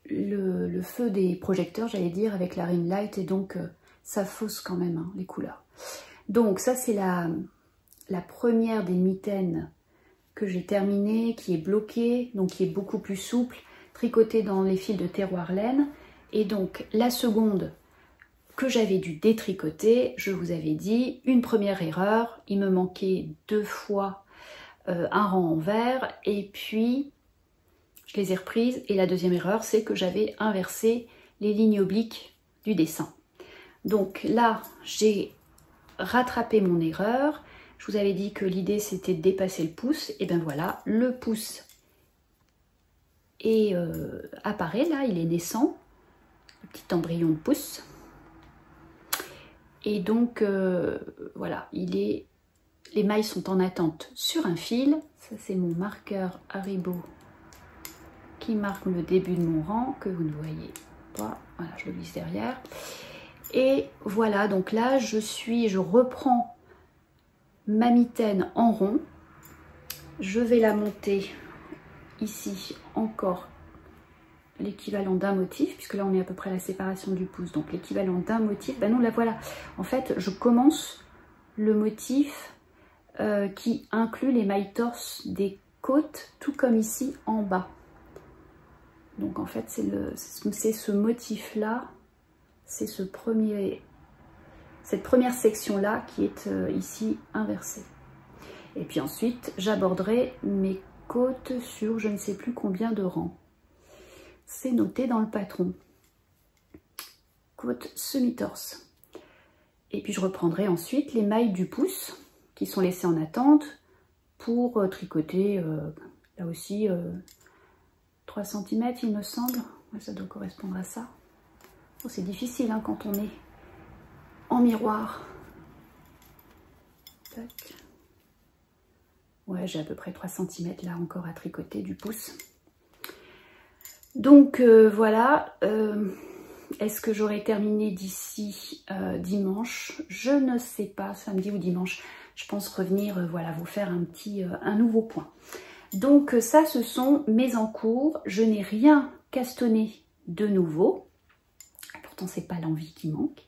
le feu des projecteurs, j'allais dire, avec la ring light, et donc ça fausse quand même, hein, les couleurs. Donc ça, c'est la première des mitaines que j'ai terminée, qui est bloquée, donc qui est beaucoup plus souple, tricotée dans les fils de terroir laine. Et donc la seconde, que j'avais dû détricoter. Je vous avais dit, une première erreur, il me manquait 2 fois un rang en vert, et puis je les ai reprises, et la deuxième erreur, c'est que j'avais inversé les lignes obliques du dessin. Donc là, j'ai rattrapé mon erreur. Je vous avais dit que l'idée, c'était de dépasser le pouce, et bien voilà, le pouce apparaît là, il est naissant, le petit embryon de pouce. Et donc, voilà, les mailles sont en attente sur un fil. Ça, c'est mon marqueur Haribo qui marque le début de mon rang, que vous ne voyez pas. Voilà, je le glisse derrière. Et voilà, donc là, je reprends ma mitaine en rond. Je vais la monter ici encore l'équivalent d'un motif, puisque là on est à peu près à la séparation du pouce, donc l'équivalent d'un motif. Ben non, là voilà, en fait je commence le motif qui inclut les mailles torse des côtes, tout comme ici en bas. Donc en fait c'est ce motif là, c'est cette première section là qui est ici inversée. Et puis ensuite j'aborderai mes côtes sur je ne sais plus combien de rangs. C'est noté dans le patron. Côte semi-torse. Et puis je reprendrai ensuite les mailles du pouce qui sont laissées en attente pour tricoter là aussi 3 cm il me semble. Ouais, ça doit correspondre à ça. Oh, c'est difficile hein, quand on est en miroir. Tac. Ouais, j'ai à peu près 3 cm là encore à tricoter du pouce. Donc voilà, est-ce que j'aurai terminé d'ici dimanche? Je ne sais pas, samedi ou dimanche. Je pense revenir, voilà, vous faire un nouveau point. Donc ça, ce sont mes encours. Je n'ai rien castonné de nouveau. Pourtant, c'est pas l'envie qui manque.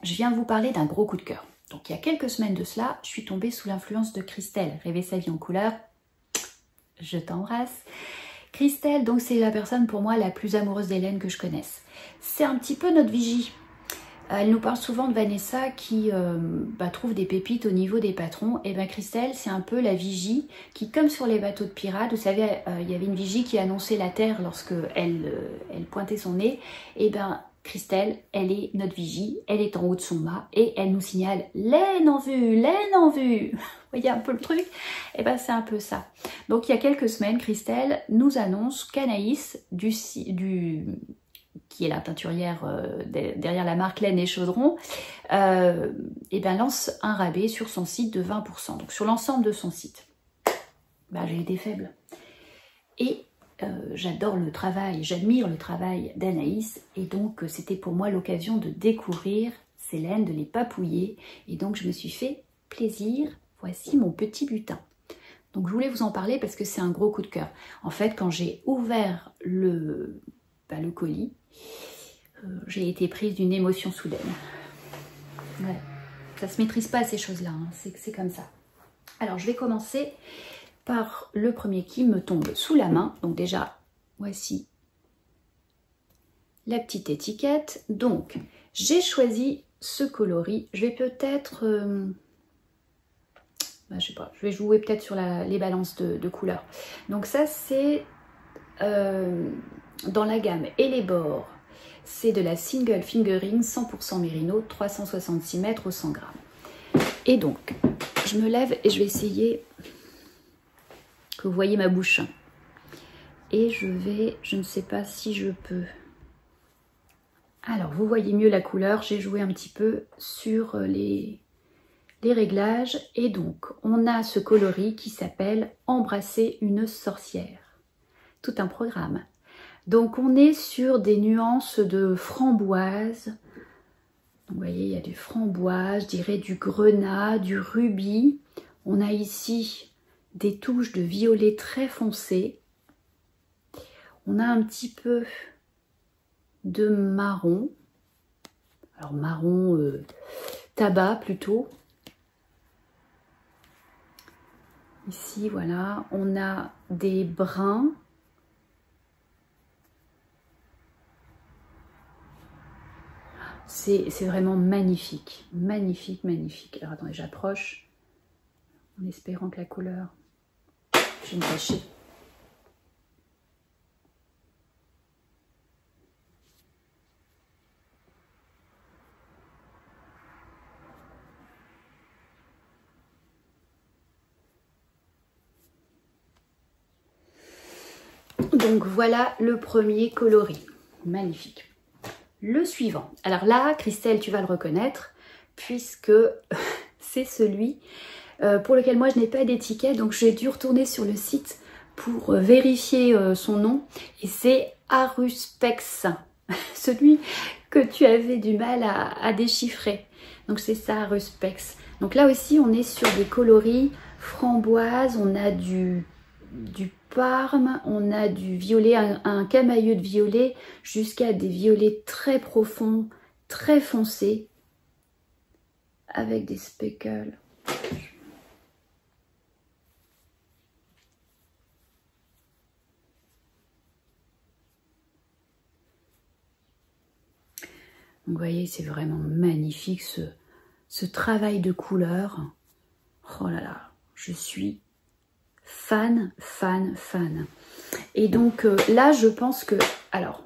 Je viens vous parler d'un gros coup de cœur. Donc il y a quelques semaines de cela, je suis tombée sous l'influence de Christelle, Rêver sa vie en couleur. Je t'embrasse. Christelle, donc c'est la personne pour moi la plus amoureuse d'Hélène que je connaisse. C'est un petit peu notre vigie. Elle nous parle souvent de Vanessa qui trouve des pépites au niveau des patrons. Et bien Christelle, c'est un peu la vigie qui, comme sur les bateaux de pirates, vous savez, il y avait une vigie qui annonçait la terre lorsque elle pointait son nez. Et bien Christelle, elle est notre vigie, elle est en haut de son mât et elle nous signale « laine en vue, laine en vue !» Vous voyez un peu le truc? Et ben c'est un peu ça. Donc il y a quelques semaines, Christelle nous annonce qu'Anaïs, qui est la teinturière derrière la marque Laine et Chaudron, lance un rabais sur son site de 20%, donc sur l'ensemble de son site. Ben, j'ai été faible. Et j'adore le travail, j'admire le travail d'Anaïs, et donc c'était pour moi l'occasion de découvrir ces laines, de les papouiller, et donc je me suis fait plaisir. Voici mon petit butin. Donc je voulais vous en parler parce que c'est un gros coup de cœur. En fait, quand j'ai ouvert le colis, j'ai été prise d'une émotion soudaine. Ouais. Ça se maîtrise pas ces choses-là, hein. C'est comme ça. Alors je vais commencer par le premier qui me tombe sous la main. Donc déjà, voici la petite étiquette. Donc j'ai choisi ce coloris. Je vais peut-être... je sais pas, je vais jouer peut-être sur les balances de couleurs. Donc ça c'est dans la gamme et les bords, c'est de la Single Fingering 100% Mérino, 366 mètres au 100 grammes. Et donc, je me lève et je vais essayer que vous voyez ma bouche. Et je ne sais pas si je peux. Alors, vous voyez mieux la couleur, j'ai joué un petit peu sur les réglages. Et donc, on a ce coloris qui s'appelle Embrasser une sorcière. Tout un programme. Donc, on est sur des nuances de framboise. Donc, vous voyez, il y a du framboise, je dirais du grenat, du rubis. On a ici des touches de violet très foncé. On a un petit peu de marron. Alors, marron tabac plutôt. Ici, voilà, on a des bruns. C'est vraiment magnifique. Magnifique, magnifique. Alors attendez, j'approche en espérant que la couleur... Je vais me cacher. Donc voilà le premier coloris. Magnifique. Le suivant. Alors là, Christelle, tu vas le reconnaître, puisque c'est celui pour lequel moi je n'ai pas d'étiquette. Donc j'ai dû retourner sur le site pour vérifier son nom. Et c'est Aruspex, celui que tu avais du mal à déchiffrer. Donc c'est ça, Aruspex. Donc là aussi, on est sur des coloris framboise, on a du parme, on a du violet, un camailleux de violet, jusqu'à des violets très profonds, très foncés, avec des speckles. Donc, vous voyez, c'est vraiment magnifique ce travail de couleur. Oh là là, je suis fan, fan, fan. Et donc là, je pense que... Alors,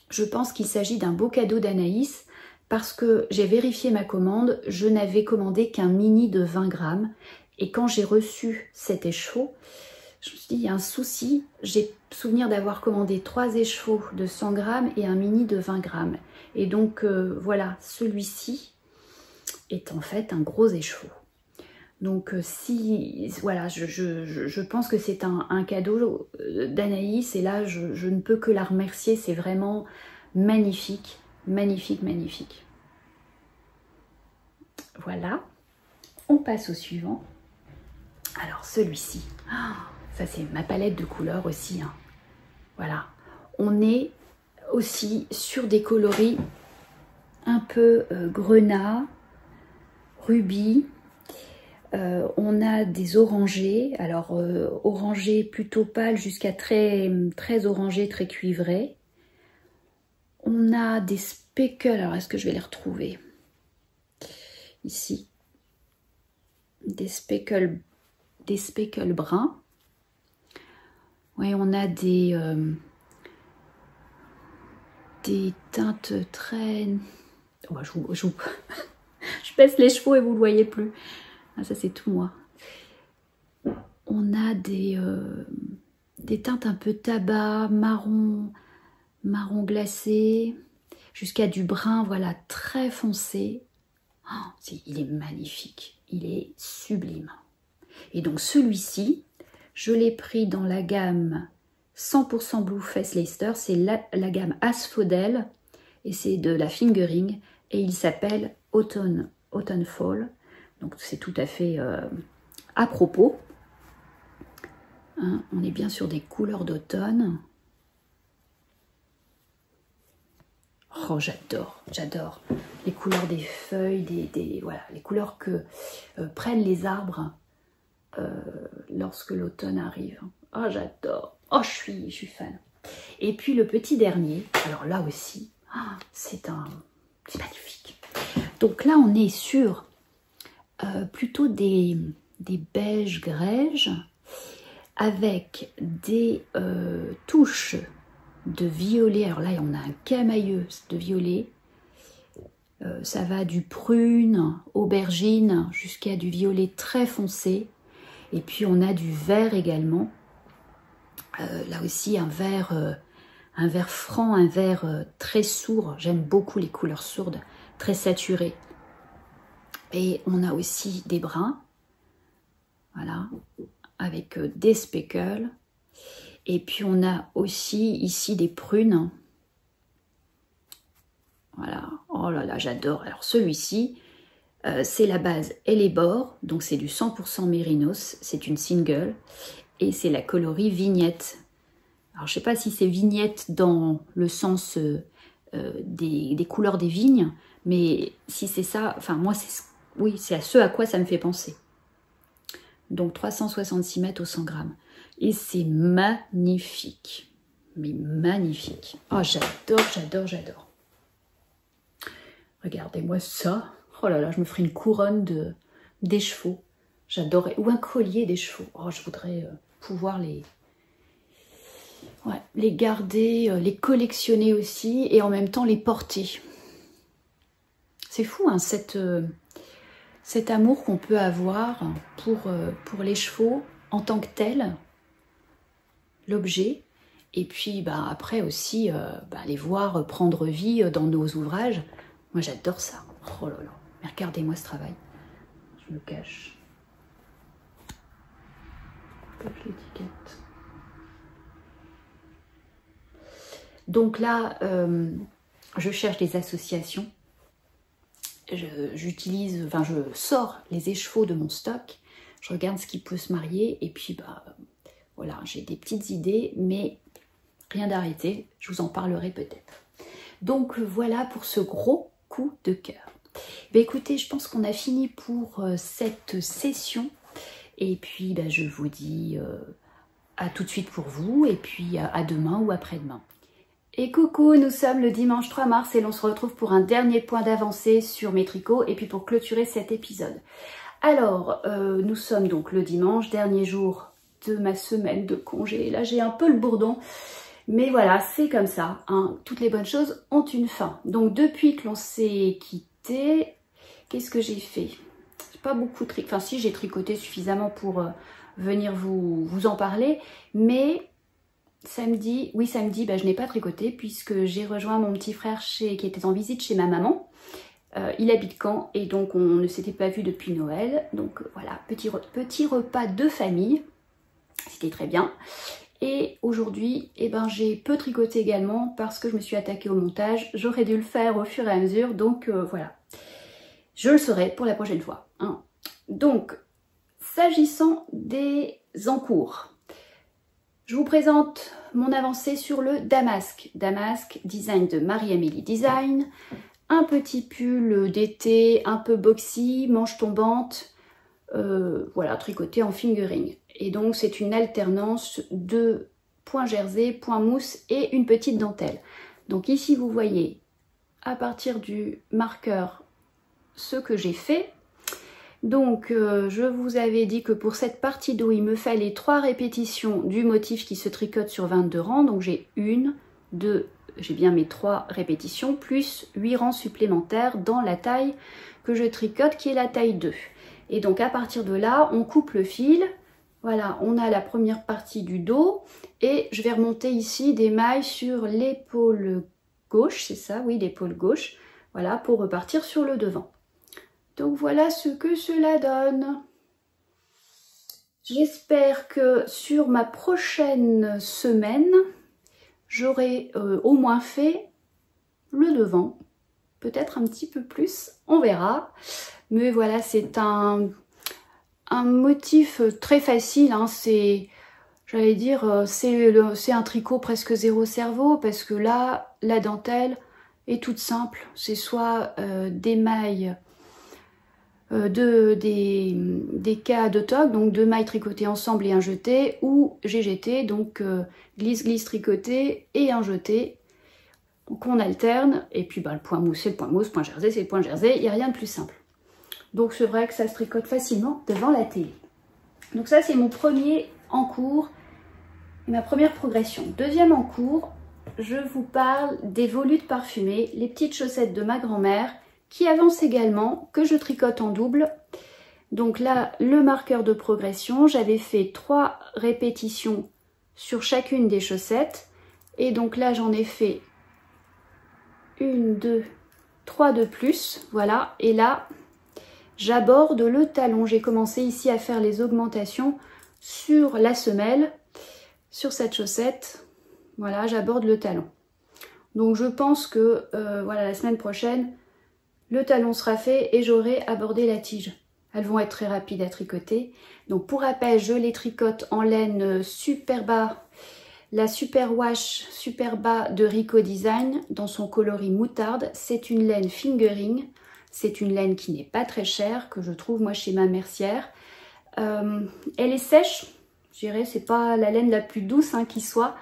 je pense qu'il s'agit d'un beau cadeau d'Anaïs parce que j'ai vérifié ma commande. Je n'avais commandé qu'un mini de 20 grammes. Et quand j'ai reçu cet écheveau, je me suis dit, il y a un souci. J'ai souvenir d'avoir commandé 3 écheveaux de 100 grammes et un mini de 20 grammes. Et donc, voilà, celui-ci est en fait un gros écheveau. Donc si, voilà, je pense que c'est un cadeau d'Anaïs et là je ne peux que la remercier, c'est vraiment magnifique, magnifique, magnifique. Voilà, on passe au suivant. Alors celui-ci, ça c'est ma palette de couleurs aussi, hein. Voilà, on est aussi sur des coloris un peu grenat, rubis. On a des orangés, alors orangés plutôt pâles jusqu'à très orangés, très cuivrés. On a des speckles, alors est-ce que je vais les retrouver? Ici, des speckles bruns. Oui, on a des teintes très... Oh, je baisse les chevaux et vous ne le voyez plus. Ah, ça c'est tout moi. On a des teintes un peu tabac, marron glacé, jusqu'à du brun, voilà, très foncé. Oh, il est magnifique, il est sublime. Et donc celui-ci, je l'ai pris dans la gamme 100% Blueface Leicester, c'est la gamme Asphodel, et c'est de la Fingering, et il s'appelle Autumn Fall. Donc c'est tout à fait à propos. Hein, on est bien sur des couleurs d'automne. Oh, j'adore, j'adore les couleurs des feuilles, voilà, les couleurs que prennent les arbres lorsque l'automne arrive. Oh, j'adore. Oh, je suis fan. Et puis le petit dernier, alors là aussi, c'est magnifique. Donc là, on est sur plutôt des beiges grèges avec des touches de violet. Alors là, on a un camailleux de violet. Ça va du prune, aubergine, jusqu'à du violet très foncé. Et puis on a du vert également. Là aussi, un vert franc, un vert très sourd. J'aime beaucoup les couleurs sourdes, très saturées. Et on a aussi des bruns, voilà, avec des speckles. Et puis on a aussi ici des prunes. Voilà, oh là là, j'adore. Alors celui-ci, c'est la base et les bords, donc c'est du 100% mérinos, c'est une single. Et c'est la coloris vignette. Alors je ne sais pas si c'est vignette dans le sens des couleurs des vignes, mais si c'est ça, enfin moi oui, c'est à ce à quoi ça me fait penser. Donc 366 mètres au 100 grammes. Et c'est magnifique. Mais magnifique. Oh, j'adore, j'adore, j'adore. Regardez-moi ça. Oh là là, je me ferai une couronne des chevaux. J'adorerais. Ou un collier des chevaux. Oh, je voudrais pouvoir les garder, les collectionner aussi et en même temps les porter. C'est fou, hein, cet amour qu'on peut avoir pour les chevaux en tant que tel, l'objet. Et puis après aussi, les voir prendre vie dans nos ouvrages. Moi, j'adore ça. Oh là là. Mais regardez-moi ce travail. Je me cache. Hop, l'étiquette. Donc là, je cherche des associations. Je sors les écheveaux de mon stock. Je regarde ce qui peut se marier. Et puis, voilà, j'ai des petites idées, mais rien d'arrêté. Je vous en parlerai peut-être. Donc voilà pour ce gros coup de cœur. Écoutez, je pense qu'on a fini pour cette session. Et puis, je vous dis à tout de suite pour vous. Et puis, à demain ou après-demain. Et coucou, nous sommes le dimanche 3 mars et l'on se retrouve pour un dernier point d'avancée sur mes tricots et puis pour clôturer cet épisode. Alors, nous sommes donc le dimanche, dernier jour de ma semaine de congé. Là, j'ai un peu le bourdon, mais voilà, c'est comme ça, hein. Toutes les bonnes choses ont une fin. Donc, depuis que l'on s'est quitté, qu'est-ce que j'ai fait? J'ai pas beaucoup tricoté, enfin si, j'ai tricoté suffisamment pour venir vous en parler, mais... Samedi, je n'ai pas tricoté puisque j'ai rejoint mon petit frère qui était en visite chez ma maman. Il habite Caen et donc on ne s'était pas vu depuis Noël. Donc voilà, petit repas de famille. C'était très bien. Et aujourd'hui, j'ai peu tricoté également parce que je me suis attaquée au montage. J'aurais dû le faire au fur et à mesure. Donc voilà, je le saurai pour la prochaine fois, hein. Donc, s'agissant des encours, je vous présente mon avancée sur le Damask. Damask, design de Marie-Amélie Design. Un petit pull d'été, un peu boxy, manche tombante. Voilà, tricoté en fingering. Et donc, c'est une alternance de point jersey, point mousse et une petite dentelle. Donc ici, vous voyez, à partir du marqueur, ce que j'ai fait. Donc, je vous avais dit que pour cette partie dos, il me fallait 3 répétitions du motif qui se tricote sur 22 rangs. Donc, j'ai 1, 2, j'ai bien mes 3 répétitions, plus 8 rangs supplémentaires dans la taille que je tricote, qui est la taille 2. Et donc, à partir de là, on coupe le fil. Voilà, on a la première partie du dos. Et je vais remonter ici des mailles sur l'épaule gauche, c'est ça, oui, l'épaule gauche. Voilà, pour repartir sur le devant. Donc voilà ce que cela donne. J'espère que sur ma prochaine semaine, j'aurai au moins fait le devant. Peut-être un petit peu plus, on verra. Mais voilà, c'est un motif très facile, hein. J'allais dire, c'est un tricot presque zéro cerveau parce que là, la dentelle est toute simple. C'est soit des mailles... des cas de toc, donc 2 mailles tricotées ensemble et un jeté, ou GGT, donc glisse-glisse tricoté et un jeté. Donc on alterne, et puis le point mousse c'est le point mousse, point jersey c'est le point jersey, il n'y a rien de plus simple. Donc c'est vrai que ça se tricote facilement devant la télé. Donc ça c'est mon premier en cours, ma première progression. Deuxième en cours, je vous parle des volutes parfumées, les petites chaussettes de ma grand-mère, qui avance également, que je tricote en double. Donc là, le marqueur de progression, j'avais fait 3 répétitions sur chacune des chaussettes. Et donc là, j'en ai fait 1, 2, 3 de plus. Voilà, et là, j'aborde le talon. J'ai commencé ici à faire les augmentations sur la semelle, sur cette chaussette. Voilà, j'aborde le talon. Donc je pense que voilà, la semaine prochaine, le talon sera fait et j'aurai abordé la tige. Elles vont être très rapides à tricoter. Donc pour rappel, je les tricote en laine super bas, la super wash super bas de Rico Design dans son coloris moutarde. C'est une laine fingering. C'est une laine qui n'est pas très chère, que je trouve moi chez ma mercière. Elle est sèche, je dirais, c'est pas la laine la plus douce qui soit,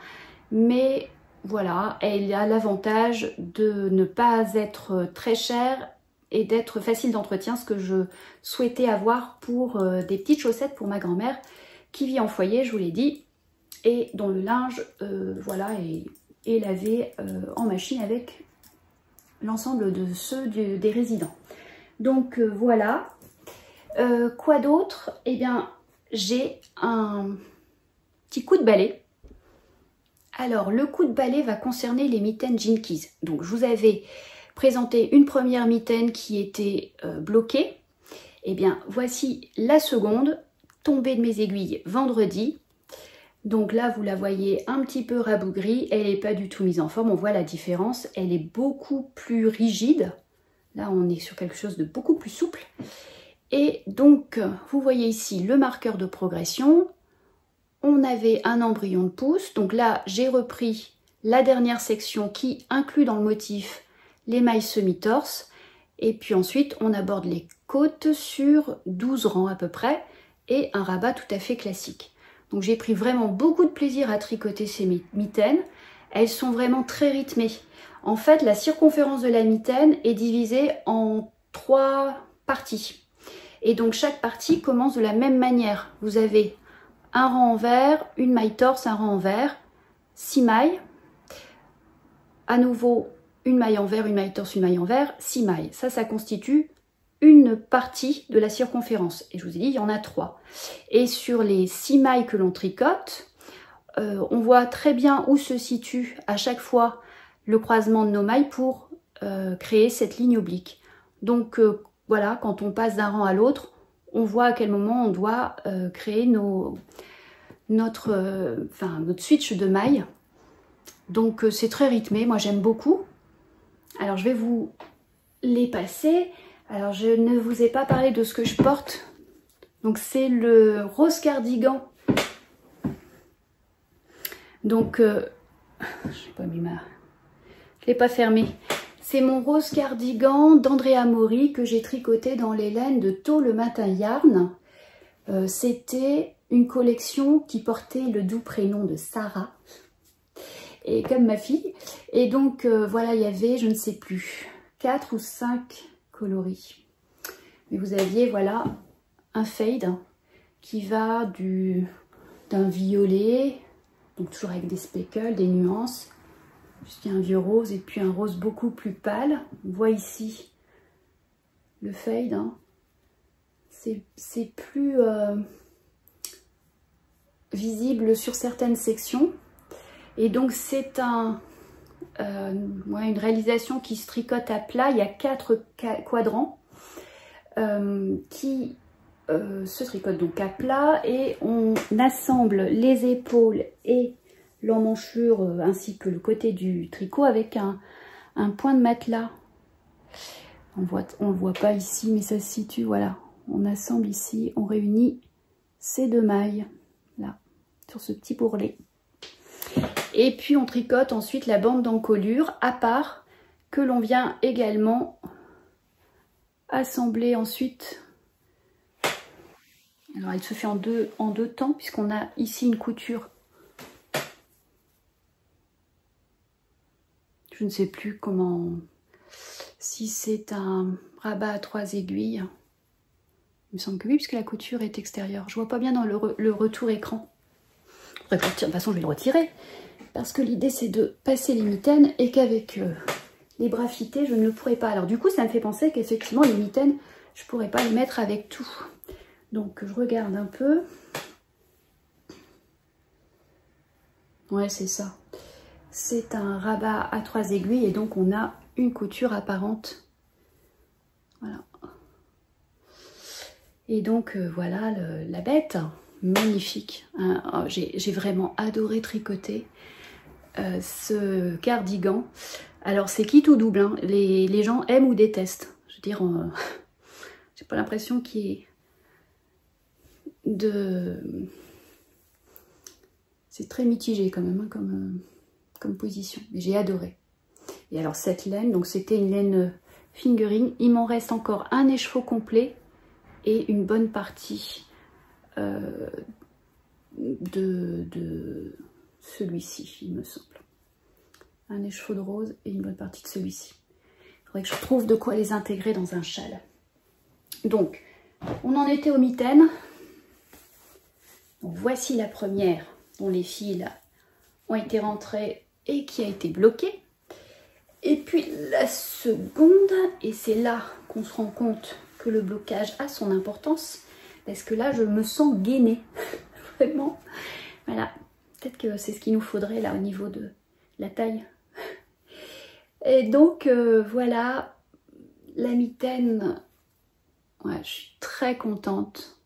mais voilà, elle a l'avantage de ne pas être très chère et d'être facile d'entretien, ce que je souhaitais avoir pour des petites chaussettes pour ma grand-mère qui vit en foyer, je vous l'ai dit, et dont le linge voilà, est lavé en machine avec l'ensemble de ceux des résidents. Donc voilà. Quoi d'autre? Eh bien, j'ai un petit coup de balai. Alors, le coup de balai va concerner les mitaines Jinkies. Donc, je vous avais présenté une première mitaine qui était bloquée. Eh bien, voici la seconde, tombée de mes aiguilles vendredi. Donc là, vous la voyez un petit peu rabougrie. Elle n'est pas du tout mise en forme. On voit la différence. Elle est beaucoup plus rigide. Là, on est sur quelque chose de beaucoup plus souple. Et donc, vous voyez ici le marqueur de progression. On avait un embryon de pouce. Donc là, j'ai repris la dernière section qui inclut dans le motif les mailles semi-torse. Et puis ensuite, on aborde les côtes sur 12 rangs à peu près et un rabat tout à fait classique. Donc j'ai pris vraiment beaucoup de plaisir à tricoter ces mitaines. Elles sont vraiment très rythmées. En fait, la circonférence de la mitaine est divisée en 3 parties. Et donc chaque partie commence de la même manière. Vous avez un rang envers, une maille torse, un rang envers, 6 mailles. À nouveau, une maille envers, une maille torse, une maille envers, 6 mailles. Ça constitue une partie de la circonférence. Et je vous ai dit, il y en a 3. Et sur les 6 mailles que l'on tricote, on voit très bien où se situe à chaque fois le croisement de nos mailles pour créer cette ligne oblique. Donc voilà, quand on passe d'un rang à l'autre, on voit à quel moment on doit créer notre switch de mailles. Donc c'est très rythmé, moi j'aime beaucoup. Alors je vais vous les passer. Alors je ne vous ai pas parlé de ce que je porte. Donc c'est le rose cardigan. Donc je n'ai pas mis je l'ai pas fermé. C'est mon rose cardigan d'Andrea Mori que j'ai tricoté dans les laines de Tôt le Matin Yarn. C'était une collection qui portait le doux prénom de Sarah, et comme ma fille. Et donc voilà, il y avait, je ne sais plus, 4 ou 5 coloris. Mais vous aviez, voilà, un fade qui va d'un violet, donc toujours avec des speckles, des nuances, jusqu'à un vieux rose et puis un rose beaucoup plus pâle. On voit ici le fade, hein. C'est plus visible sur certaines sections. Et donc c'est une réalisation qui se tricote à plat. Il y a 4 quadrants qui se tricotent donc à plat, et on assemble les épaules et l'emmanchure ainsi que le côté du tricot avec un point de matelas. On le voit pas ici, mais ça se situe, voilà. On assemble ici, on réunit ces 2 mailles là sur ce petit bourrelet. Et puis on tricote ensuite la bande d'encolure à part, que l'on vient également assembler ensuite. Alors elle se fait en deux temps, puisqu'on a ici une couture. Je ne sais plus comment, si c'est un rabat à 3 aiguilles. Il me semble que oui, puisque la couture est extérieure. Je vois pas bien dans le retour écran. De toute façon, je vais le retirer. Parce que l'idée, c'est de passer les mitaines et qu'avec les bras fités, je ne le pourrais pas. Alors du coup, ça me fait penser qu'effectivement, les mitaines, je ne pourrais pas les mettre avec tout. Donc, je regarde un peu. Ouais, c'est ça. C'est un rabat à 3 aiguilles et donc on a une couture apparente. Voilà. Et donc, voilà la bête. Magnifique. Hein. J'ai vraiment adoré tricoter ce cardigan. Alors c'est quitte ou double, hein. Les gens aiment ou détestent. Je veux dire, j'ai pas l'impression qu'il y ait c'est très mitigé quand même, hein, comme position. Mais j'ai adoré. Et alors cette laine, donc c'était une laine fingering. Il m'en reste encore un écheveau complet et une bonne partie de celui-ci, il me semble. Un écheveau de rose et une bonne partie de celui-ci. faudrait que je trouve de quoi les intégrer dans un châle. Donc, on en était aux mitaines. Donc, voici la première dont les fils ont été rentrés et qui a été bloquée. Et puis la seconde, et c'est là qu'on se rend compte que le blocage a son importance, parce que là je me sens gainée, vraiment. Voilà, peut-être que c'est ce qu'il nous faudrait là au niveau de la taille. Et donc voilà, la mitaine, ouais, je suis très contente.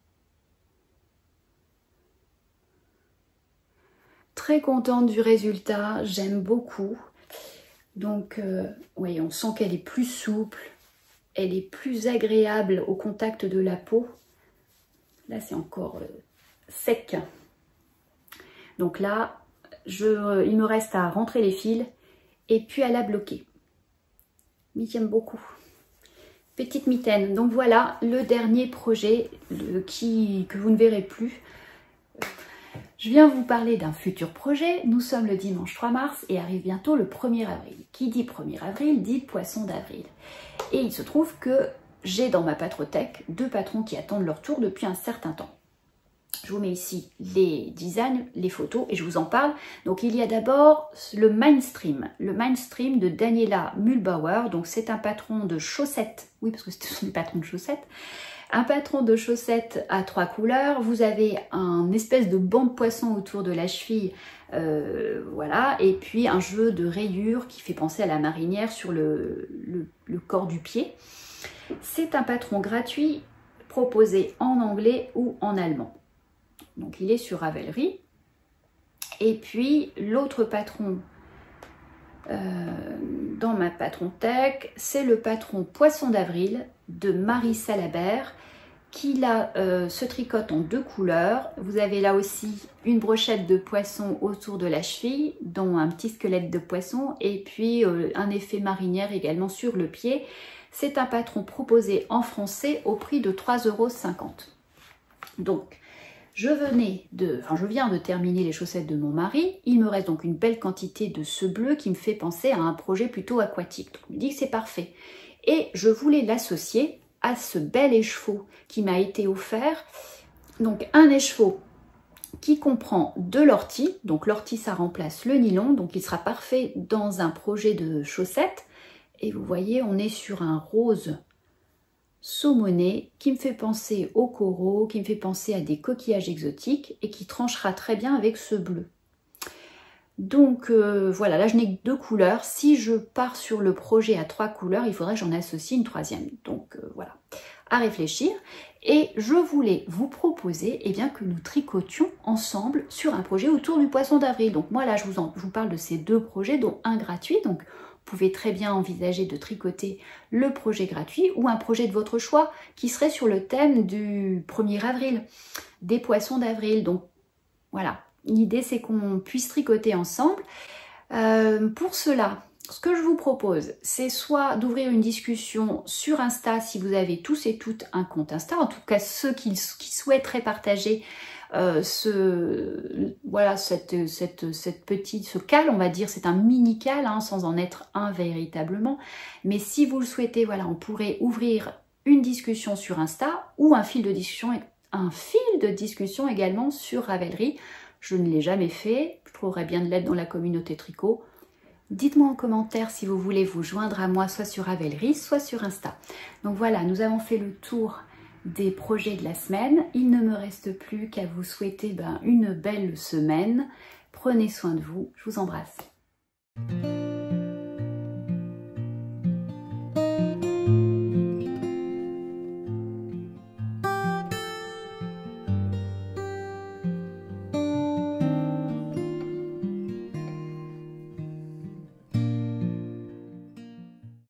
Très contente du résultat, j'aime beaucoup. Donc, oui, on sent qu'elle est plus souple, elle est plus agréable au contact de la peau. Là, c'est encore sec. Donc là, il me reste à rentrer les fils et puis à la bloquer. Mais j'aime beaucoup. Petite mitaine. Donc voilà le dernier projet que vous ne verrez plus. Je viens vous parler d'un futur projet. Nous sommes le dimanche 3 mars et arrive bientôt le 1er avril. Qui dit 1er avril dit poisson d'avril. Et il se trouve que j'ai dans ma patrothèque 2 patrons qui attendent leur tour depuis un certain temps. Je vous mets ici les designs, les photos et je vous en parle. Donc il y a d'abord le Mindstream. Le Mindstream de Daniela Mühlbauer. Donc c'est un patron de chaussettes. Oui, parce que ce sont des patrons de chaussettes. Un patron de chaussettes à 3 couleurs, vous avez un espèce de banc de poisson autour de la cheville, voilà, et puis un jeu de rayures qui fait penser à la marinière sur le corps du pied. C'est un patron gratuit proposé en anglais ou en allemand. Donc il est sur Ravelry. Et puis l'autre patron dans ma patron tech, c'est le patron Poisson d'avril de Marie Salabert qui là se tricote en 2 couleurs. Vous avez là aussi une brochette de poisson autour de la cheville, dont un petit squelette de poisson et puis un effet marinière également sur le pied. C'est un patron proposé en français au prix de 3,50 €. Donc, je viens de terminer les chaussettes de mon mari. Il me reste donc une belle quantité de ce bleu qui me fait penser à un projet plutôt aquatique. Donc, je me dis que c'est parfait. Et je voulais l'associer à ce bel écheveau qui m'a été offert. Donc, un écheveau qui comprend de l'ortie. Donc, l'ortie, ça remplace le nylon. Donc, il sera parfait dans un projet de chaussettes. Et vous voyez, on est sur un rose saumoné qui me fait penser au coraux, qui me fait penser à des coquillages exotiques et qui tranchera très bien avec ce bleu. Donc voilà, là je n'ai que 2 couleurs. Si je pars sur le projet à 3 couleurs, il faudrait que j'en associe une 3e. Donc voilà, à réfléchir. Et je voulais vous proposer bien, que nous tricotions ensemble sur un projet autour du poisson d'avril. Donc moi là je vous parle de ces 2 projets, dont un gratuit. Donc vous pouvez très bien envisager de tricoter le projet gratuit ou un projet de votre choix qui serait sur le thème du 1er avril, des poissons d'avril. Donc voilà, l'idée c'est qu'on puisse tricoter ensemble. Pour cela, ce que je vous propose, c'est soit d'ouvrir une discussion sur Insta si vous avez tous et toutes un compte Insta, en tout cas ceux qui souhaiteraient partager ce cal, on va dire, c'est un mini cal, hein, sans en être un véritablement. Mais si vous le souhaitez, voilà, on pourrait ouvrir une discussion sur Insta ou un fil de discussion également sur Ravelry. Je ne l'ai jamais fait, je trouverais bien de l'aide dans la communauté tricot. Dites-moi en commentaire si vous voulez vous joindre à moi, soit sur Ravelry, soit sur Insta. Donc voilà, nous avons fait le tour des projets de la semaine. Il ne me reste plus qu'à vous souhaiter une belle semaine. Prenez soin de vous, je vous embrasse.